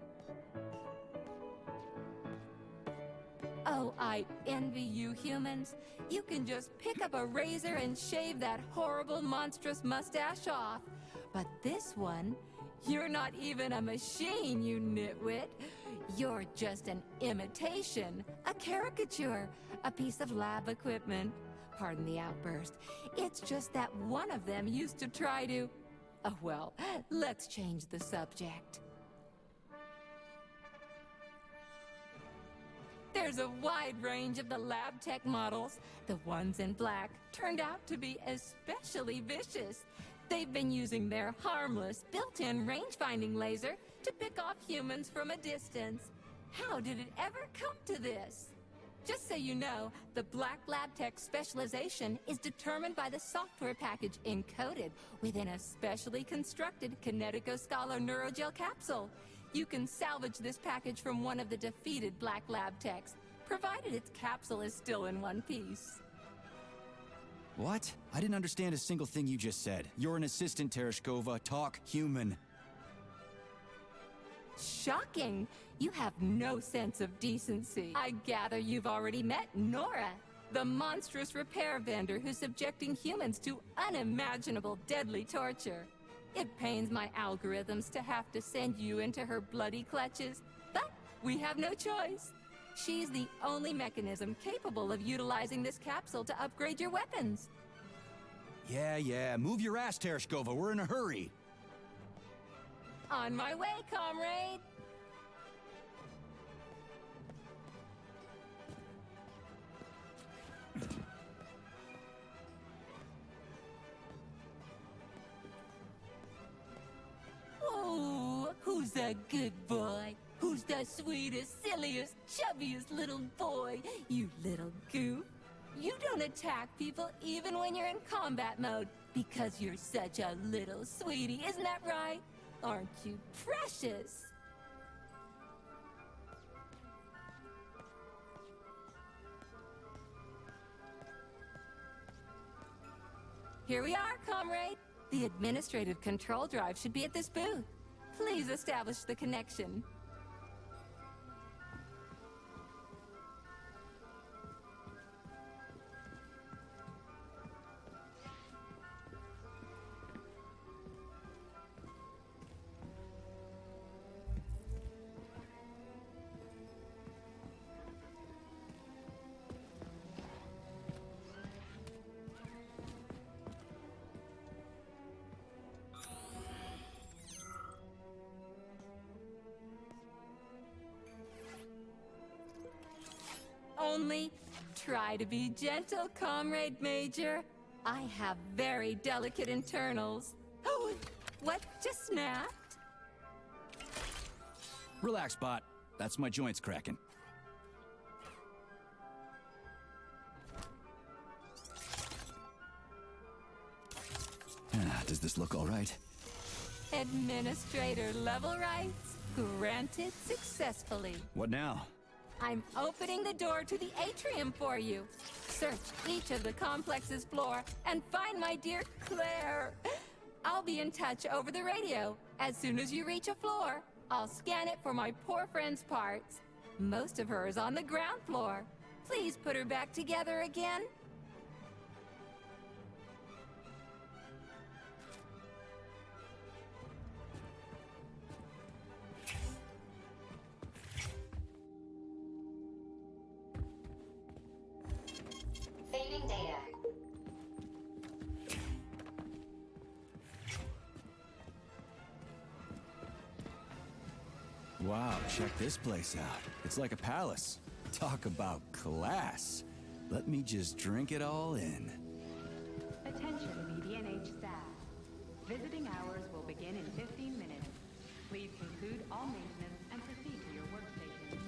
Speaker 7: Oh, I envy you humans. You can just pick up a razor and shave that horrible, monstrous mustache off. But this one, you're not even a machine, you nitwit. You're just an imitation, a caricature, a piece of lab equipment. Pardon the outburst. It's just that one of them used to try to Oh well, let's change the subject. There's a wide range of the lab tech models. The ones in black turned out to be especially vicious. They've been using their harmless, built-in range-finding laser to pick off humans from a distance. How did it ever come to this? Just so you know, the Black Lab Tech specialization is determined by the software package encoded within a specially constructed Kinetico Scala Neurogel capsule. You can salvage this package from one of the defeated Black Lab Techs, provided its capsule is still in one piece.
Speaker 2: What? I didn't understand a single thing you just said. You're an assistant, Tereshkova. Talk human.
Speaker 7: Shocking! You have no sense of decency. I gather you've already met Nora, the monstrous repair vendor who's subjecting humans to unimaginable deadly torture. It pains my algorithms to have to send you into her bloody clutches, but we have no choice. She's the only mechanism capable of utilizing this capsule to upgrade your weapons.
Speaker 2: Yeah, move your ass, Tereshkova. We're in a hurry.
Speaker 7: On my way, comrade! Oh, who's a good boy? Who's the sweetest, silliest, chubbiest little boy? You little goof. You don't attack people even when you're in combat mode because you're such a little sweetie, isn't that right? Aren't you precious? Here we are, comrade. The administrative control drive should be at this booth. Please establish the connection. Only try to be gentle, Comrade Major. I have very delicate internals. Oh, what just snapped?
Speaker 2: Relax, bot. That's my joints cracking. Does this look all right?
Speaker 7: Administrator level rights granted successfully.
Speaker 2: What now?
Speaker 7: I'm opening the door to the atrium for you. Search each of the complex's floor and find my dear Claire. I'll be in touch over the radio. As soon as you reach a floor, I'll scan it for my poor friend's parts. Most of her is on the ground floor. Please put her back together again.
Speaker 5: Saving data.
Speaker 2: Wow, check this place out. It's like a palace. Talk about class. Let me just drink it all in.
Speaker 4: Attention, VDNH staff. Visiting hours will begin in 15 minutes. Please conclude all maintenance and proceed to your workstations.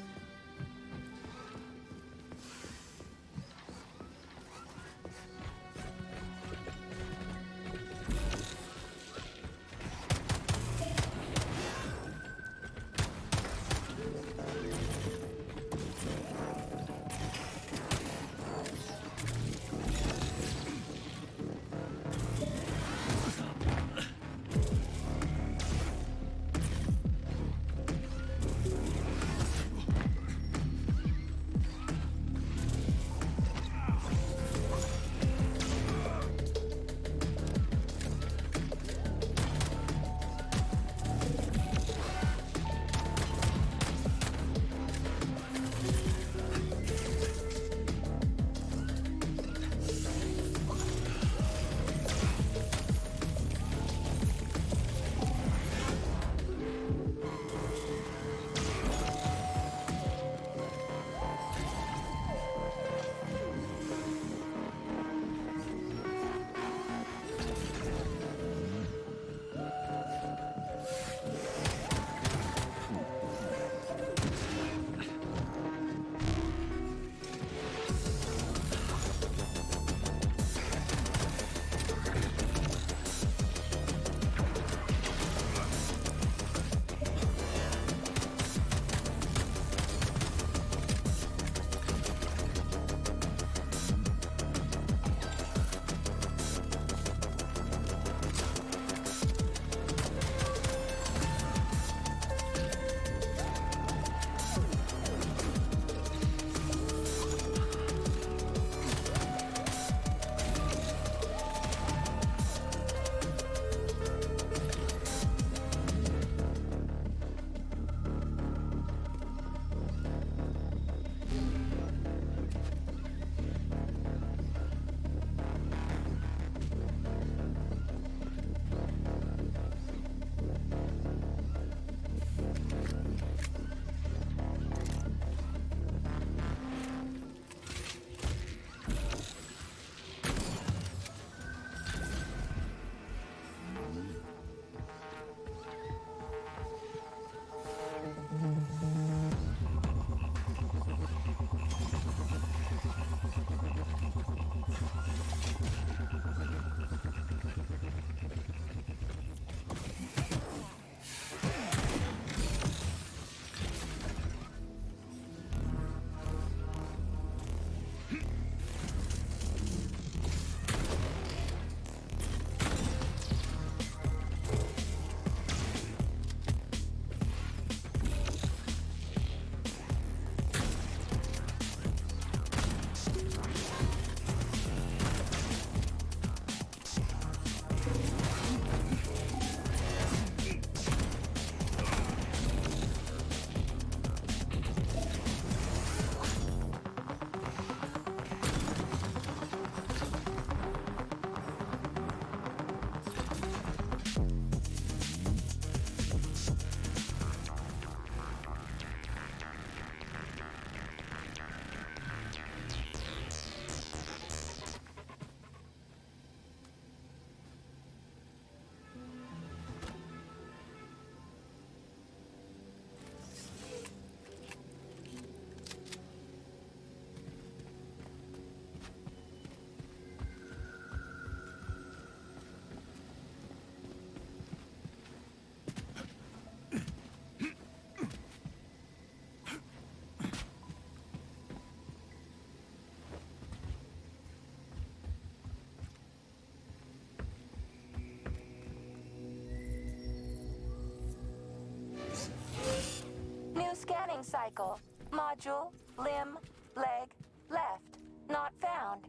Speaker 7: cycle. Module, limb, leg, left. Not found.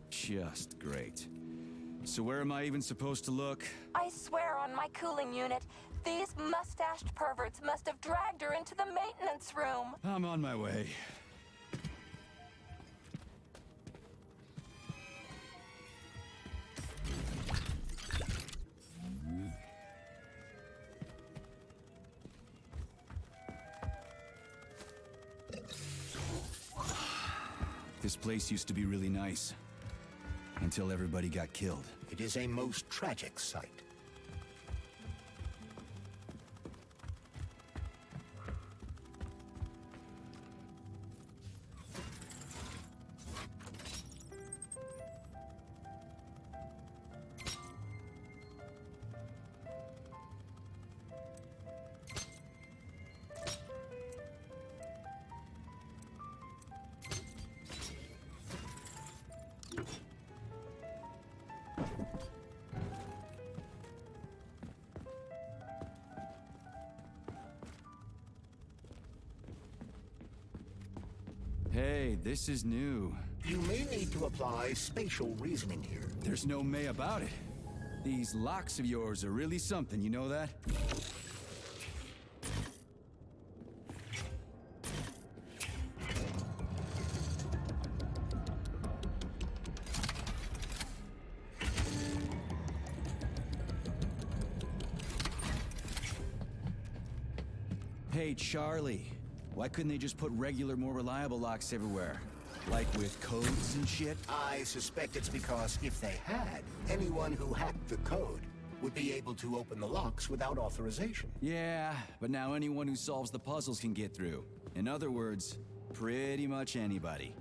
Speaker 2: Just great. So where am I even supposed to look?
Speaker 7: I swear on my cooling unit, these mustached perverts must have dragged her into the maintenance room.
Speaker 2: I'm on my way. This place used to be really nice. Until everybody got killed.
Speaker 3: It is a most tragic sight.
Speaker 2: Hey, this is new.
Speaker 3: You may need to apply spatial reasoning here.
Speaker 2: There's no may about it. These locks of yours are really something, you know that? Hey, Charlie. Why couldn't they just put regular, more reliable locks everywhere? Like with codes and shit?
Speaker 3: I suspect it's because if they had, anyone who hacked the code would be able to open the locks without authorization.
Speaker 2: Yeah, but now anyone who solves the puzzles can get through. In other words, pretty much anybody.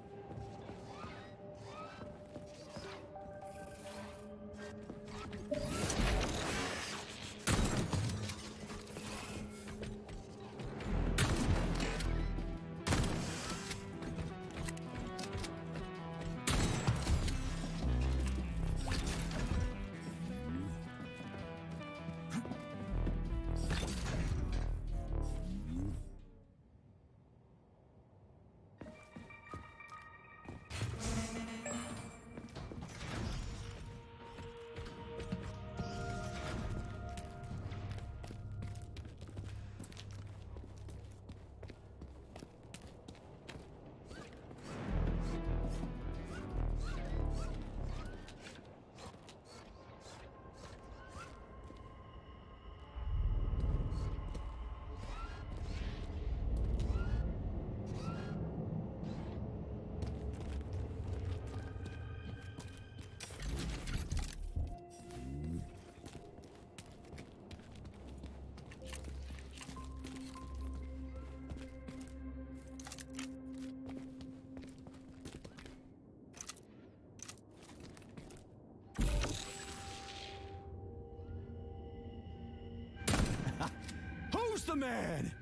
Speaker 2: Who's the man?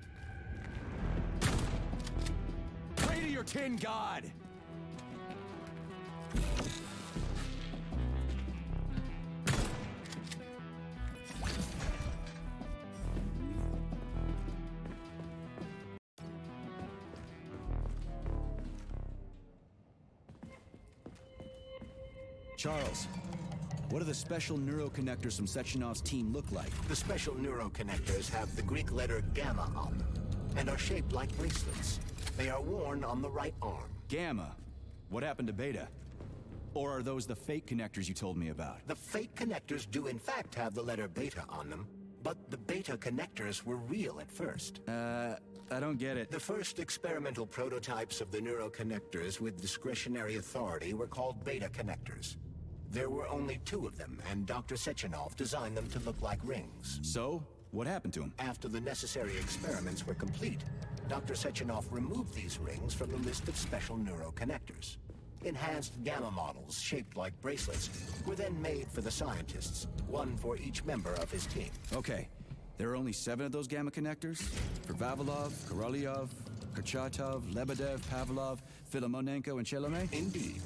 Speaker 2: Pray to your tin god! Charles, what do the special neuroconnectors from Sechenov's team look like?
Speaker 3: The special neuroconnectors have the Greek letter gamma on them and are shaped like bracelets. They are worn on the right arm.
Speaker 2: Gamma? What happened to Beta? Or are those the fake connectors you told me about?
Speaker 3: The fake connectors do in fact have the letter beta on them, but the beta connectors were real at first.
Speaker 2: I don't get it.
Speaker 3: The first experimental prototypes of the neuroconnectors with discretionary authority were called beta connectors. There were only 2 of them, and Dr. Sechenov designed them to look like rings.
Speaker 2: So, what happened to him?
Speaker 3: After the necessary experiments were complete, Dr. Sechenov removed these rings from the list of special neuroconnectors. Enhanced gamma models, shaped like bracelets, were then made for the scientists, one for each member of his team.
Speaker 2: Okay, there are only 7 of those gamma connectors? For Vavilov, Korolyov, Kurchatov, Lebedev, Pavlov, Filomonenko, and Chelomey?
Speaker 3: Indeed.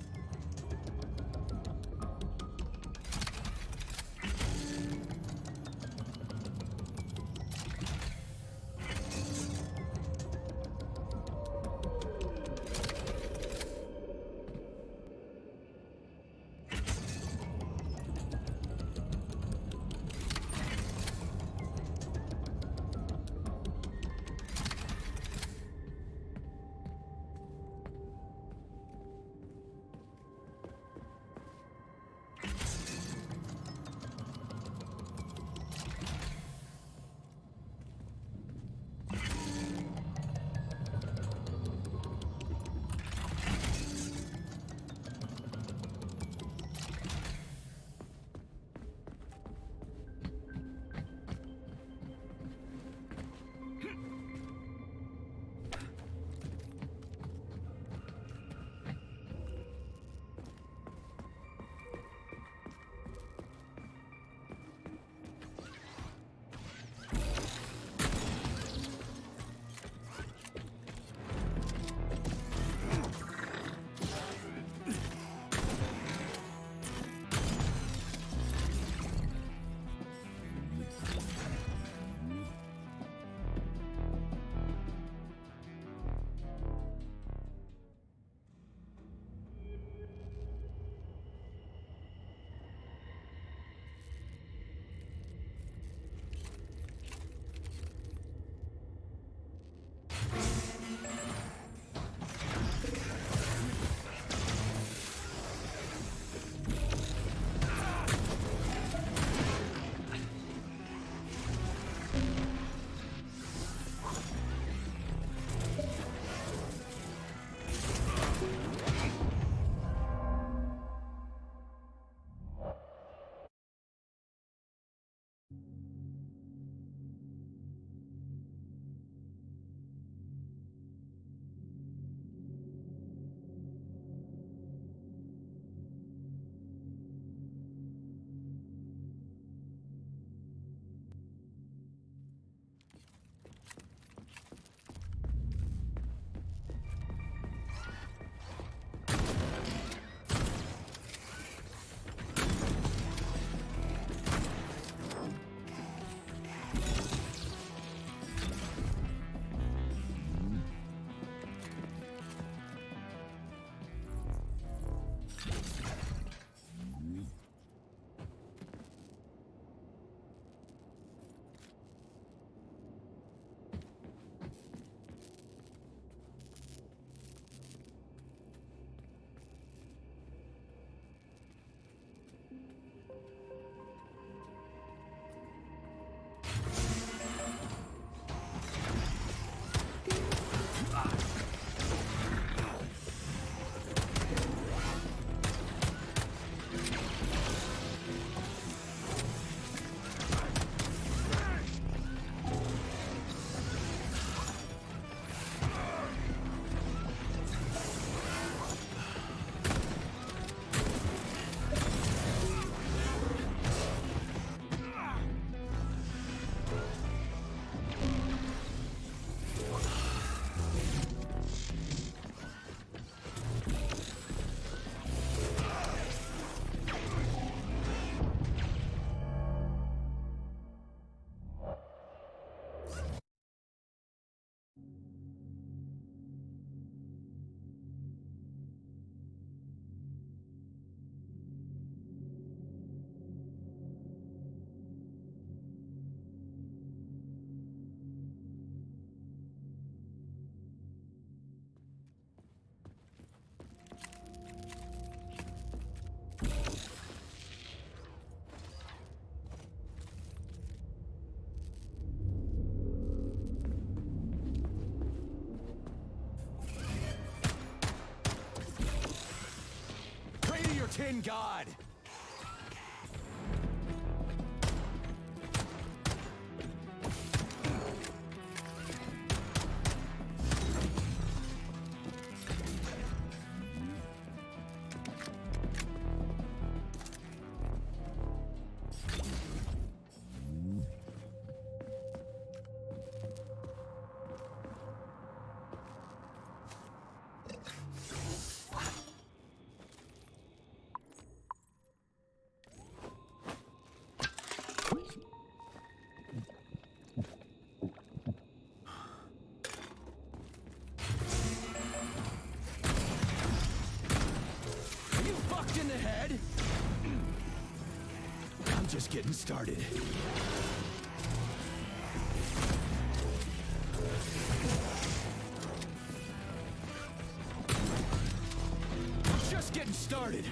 Speaker 2: your tin god! In the head? I'm just getting started. Just getting started.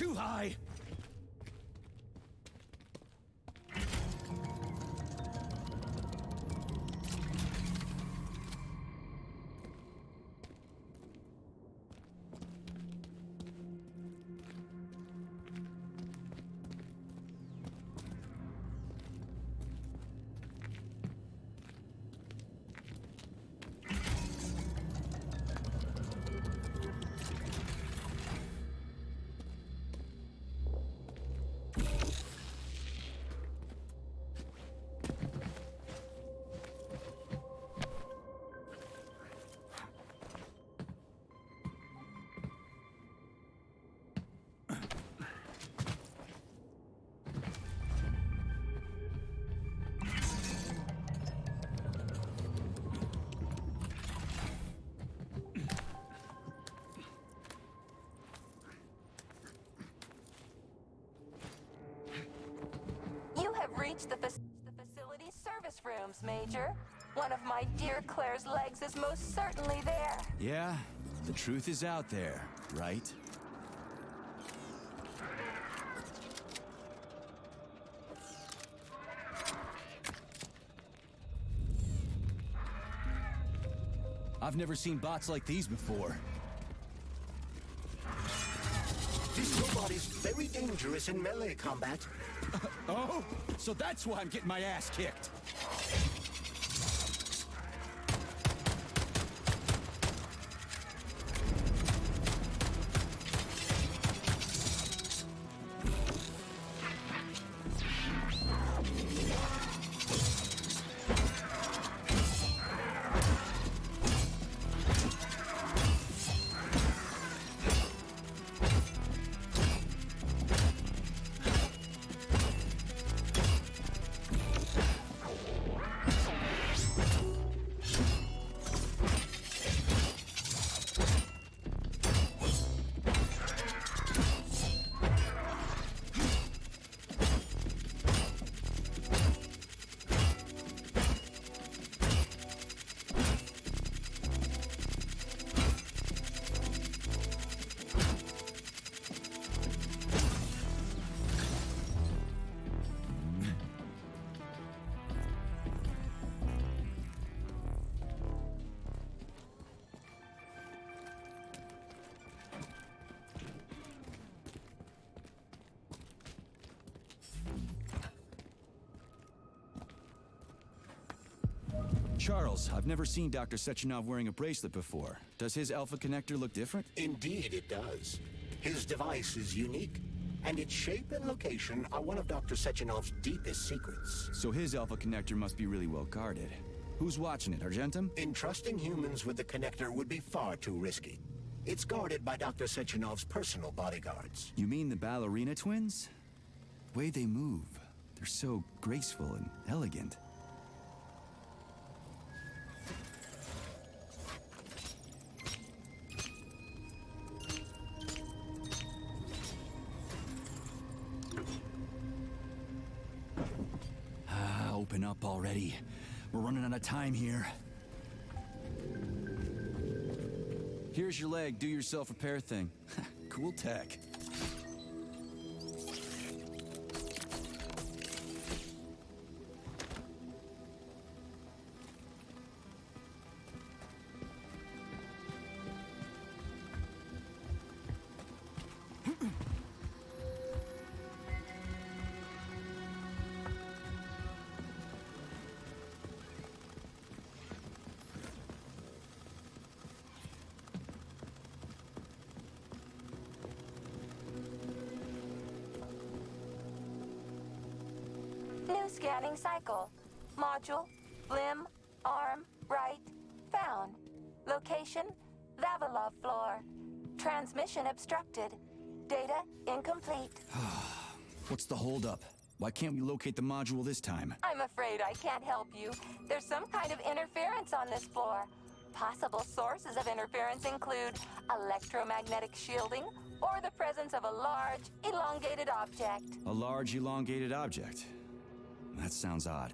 Speaker 2: too high!
Speaker 7: You have reached the facility's service rooms, Major. One of my dear Claire's legs is most certainly there.
Speaker 2: Yeah, the truth is out there, right? I've never seen bots like these before.
Speaker 3: This robot is very dangerous in melee combat.
Speaker 2: Oh, so that's why I'm getting my ass kicked. Charles, I've never seen Dr. Sechenov wearing a bracelet before. Does his Alpha connector look different?
Speaker 3: Indeed, it does. His device is unique, and its shape and location are one of Dr. Sechenov's deepest secrets.
Speaker 2: So his Alpha connector must be really well guarded. Who's watching it, Argentum?
Speaker 3: Entrusting humans with the connector would be far too risky. It's guarded by Dr. Sechenov's personal bodyguards.
Speaker 2: You mean the ballerina twins? The way they move, they're so graceful and elegant. Open up already. We're running out of time here. Here's your leg, do yourself repair thing. Cool tech.
Speaker 7: New scanning cycle. Module, limb, arm, right, found. Location, Vavilov floor. Transmission obstructed. Data incomplete.
Speaker 2: What's the holdup? Why can't we locate the module this time?
Speaker 7: I'm afraid I can't help you. There's some kind of interference on this floor. Possible sources of interference include electromagnetic shielding or the presence of a large, elongated object.
Speaker 2: A large, elongated object. That sounds odd.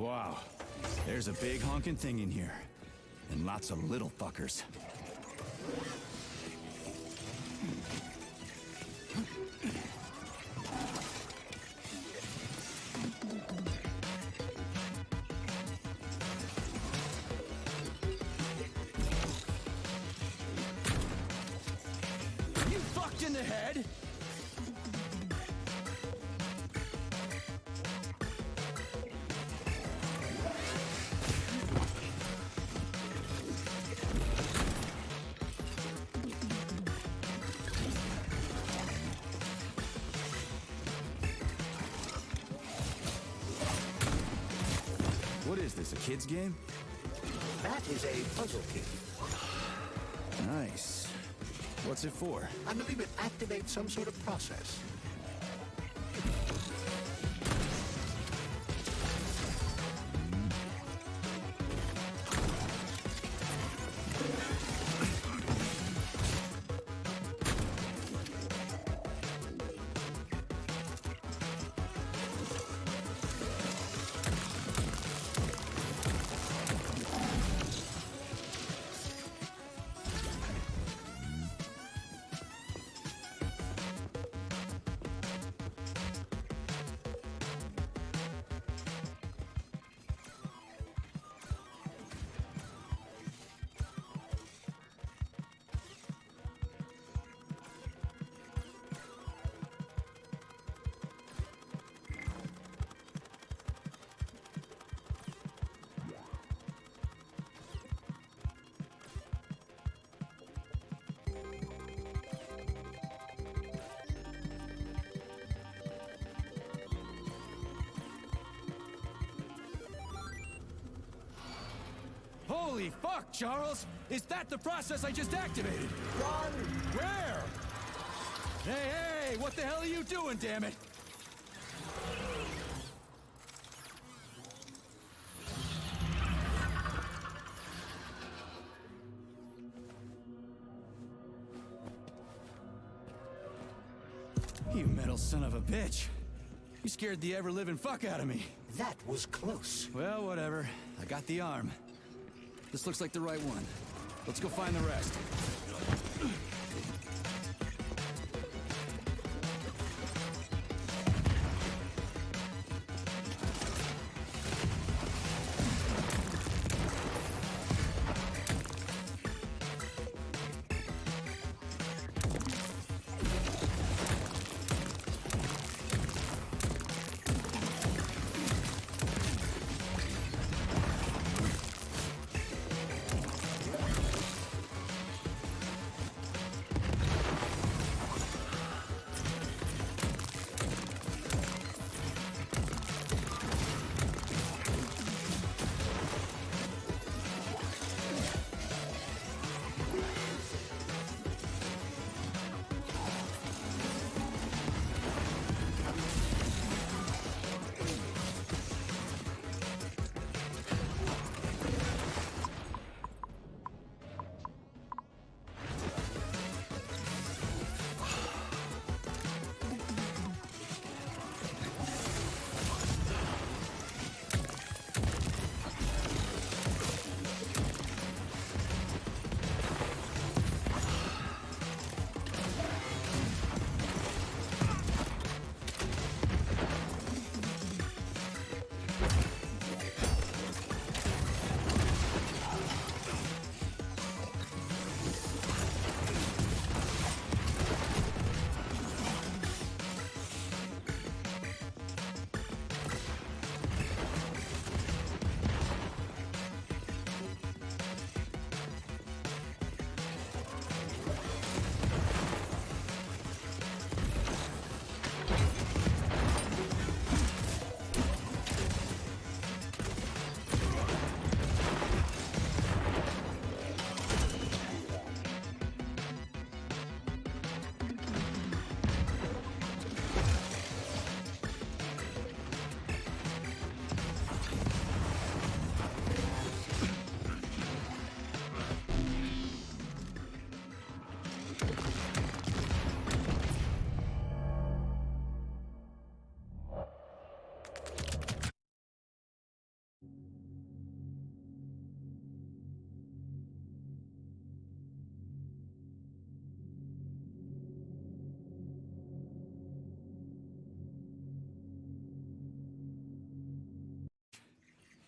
Speaker 2: Wow. There's a big honking thing in here. And lots of little fuckers. You fucked in the head? What is this, a kid's game?
Speaker 3: That is a puzzle kit.
Speaker 2: Nice. What's it for?
Speaker 3: I believe it activates some sort of process.
Speaker 2: Holy fuck, Charles! Is that the process I just activated? Run! Where? Hey, what the hell are you doing, damn it? You metal son of a bitch. You scared the ever-living fuck out of me.
Speaker 3: That was close.
Speaker 2: Well, whatever. I got the arm. This looks like the right one. Let's go find the rest.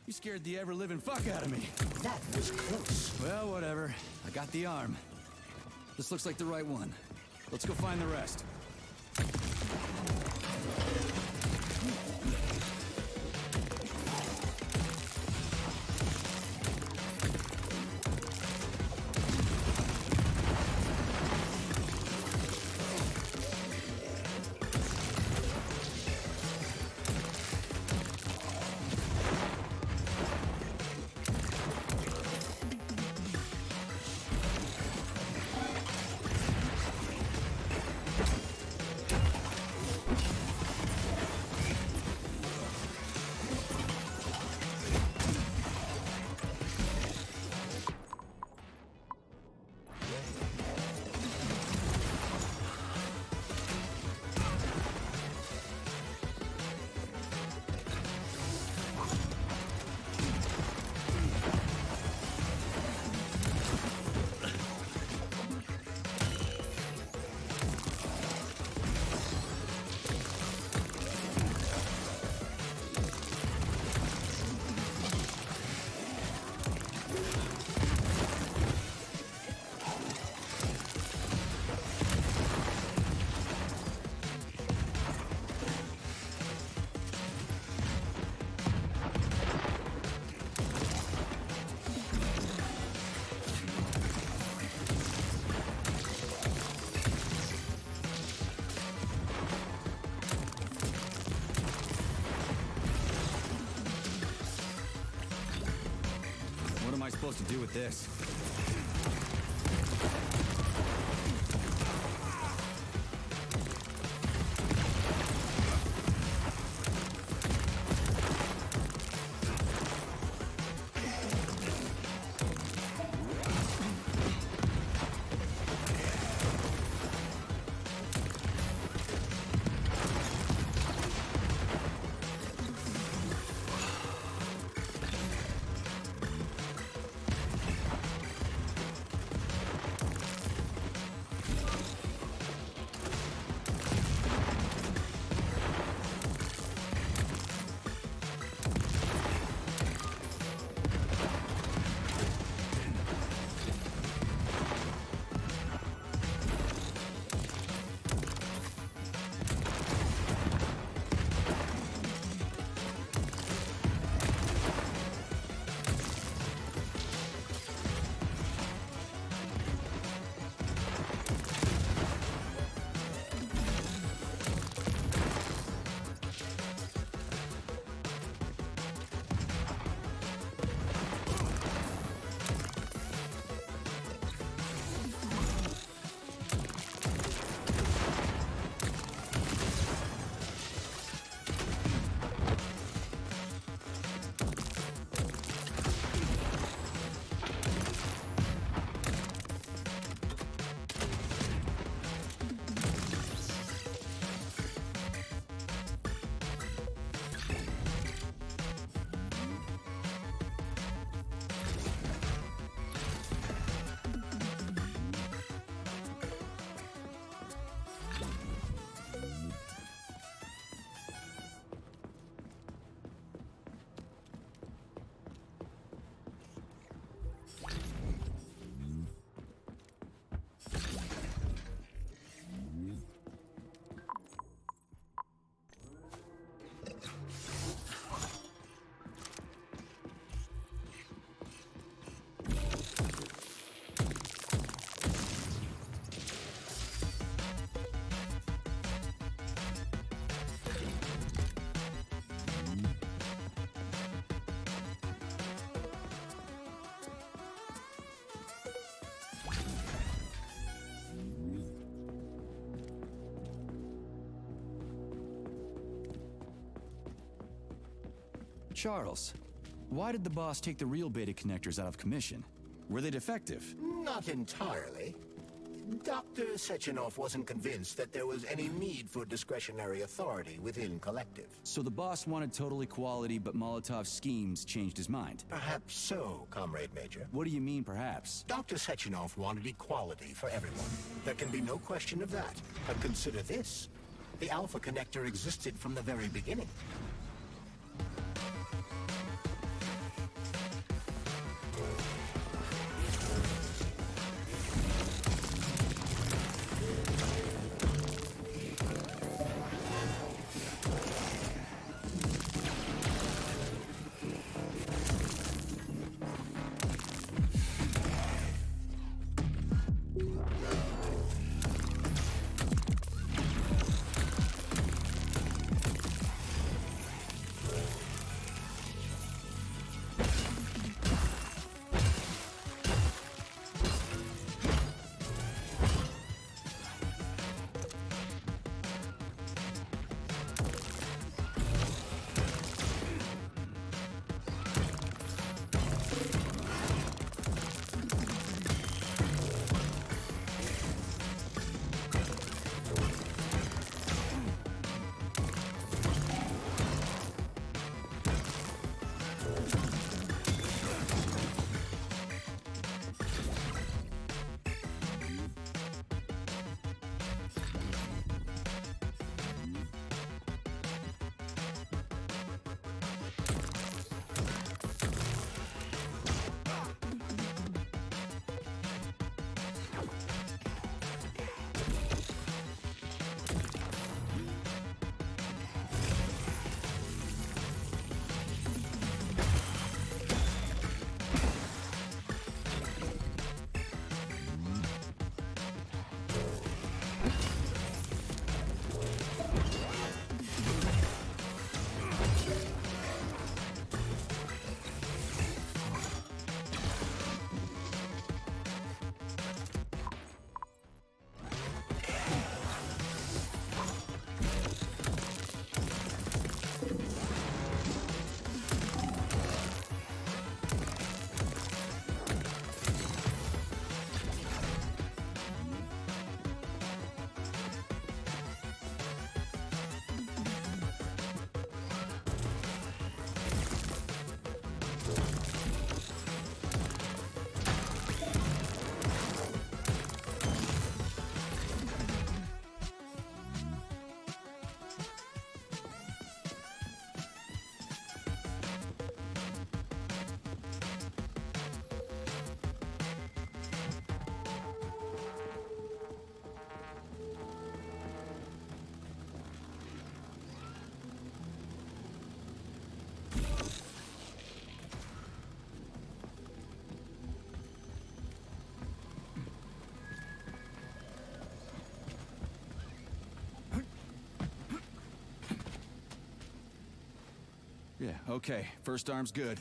Speaker 2: You scared the ever-living fuck out of me.
Speaker 3: That was close.
Speaker 2: Well, whatever. I got the arm. This looks like the right one. Let's go find the rest. What am I supposed to do with this? Charles, why did the boss take the real beta connectors out of commission? Were they defective?
Speaker 3: Not entirely. Dr. Sechenov wasn't convinced that there was any need for discretionary authority within Collective.
Speaker 2: So the boss wanted total equality, but Molotov's schemes changed his mind.
Speaker 3: Perhaps so, Comrade Major.
Speaker 2: What do you mean, perhaps?
Speaker 3: Dr. Sechenov wanted equality for everyone. There can be no question of that. But consider this. The Alpha Connector existed from the very beginning.
Speaker 2: Yeah, okay. First arm's good.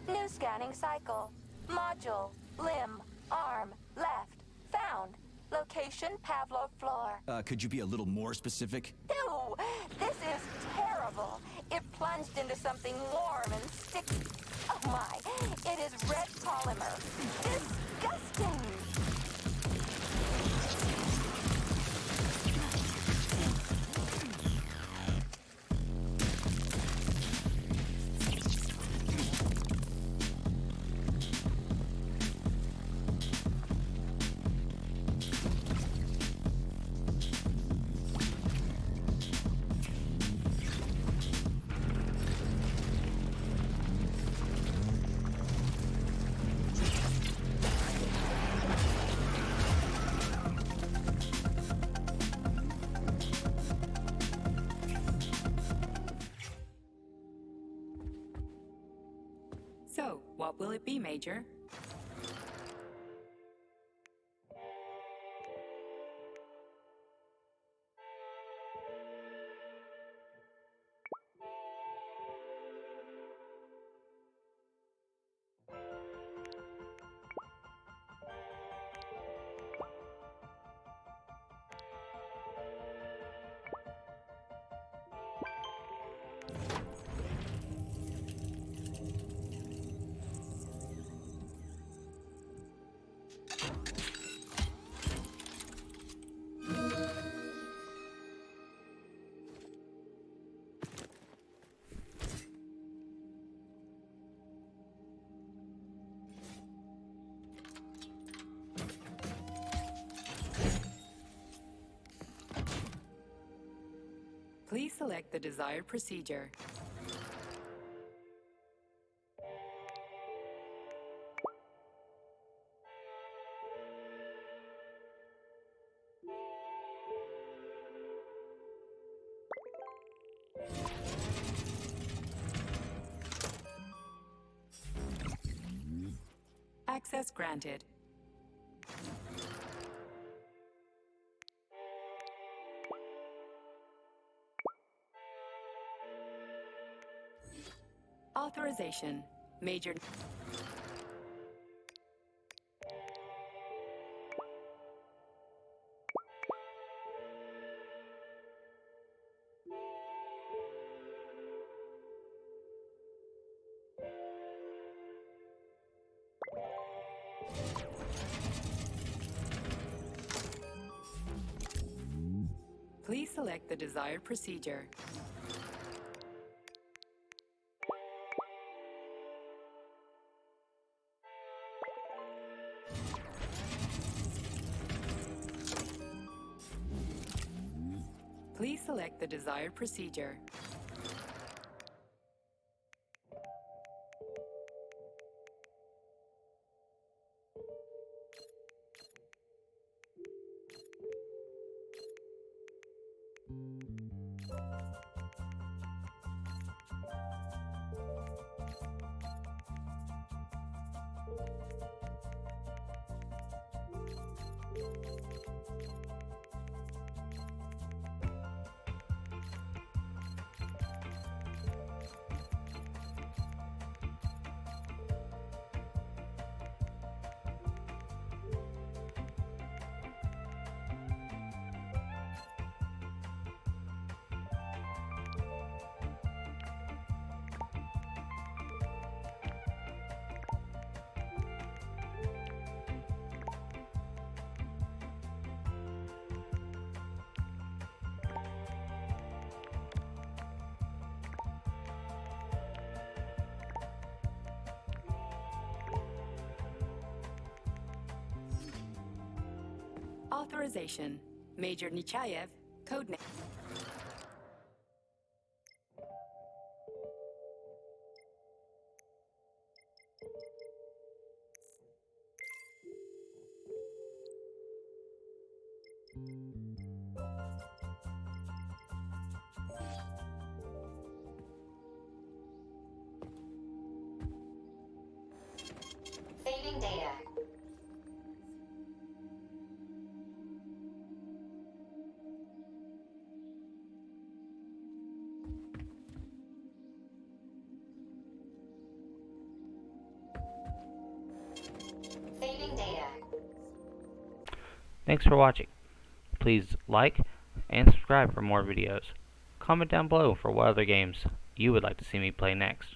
Speaker 7: New scanning cycle. Module. Limb. Arm. Left. Found. Location Pavlov floor.
Speaker 2: Could you be a little more specific?
Speaker 7: Ew! This is terrible. It plunged into something warm and sticky. Oh my! It is red polymer. Disgusting!
Speaker 8: So, what will it be, Major? Please select the desired procedure. Access granted. Authorization. Major. Please select the desired procedure. Please select the desired procedure. Authorization. Major Nechayev, codename.
Speaker 5: Saving data. Saving data.
Speaker 1: Thanks for watching. Please like and subscribe for more videos. Comment down below for what other games you would like to see me play next.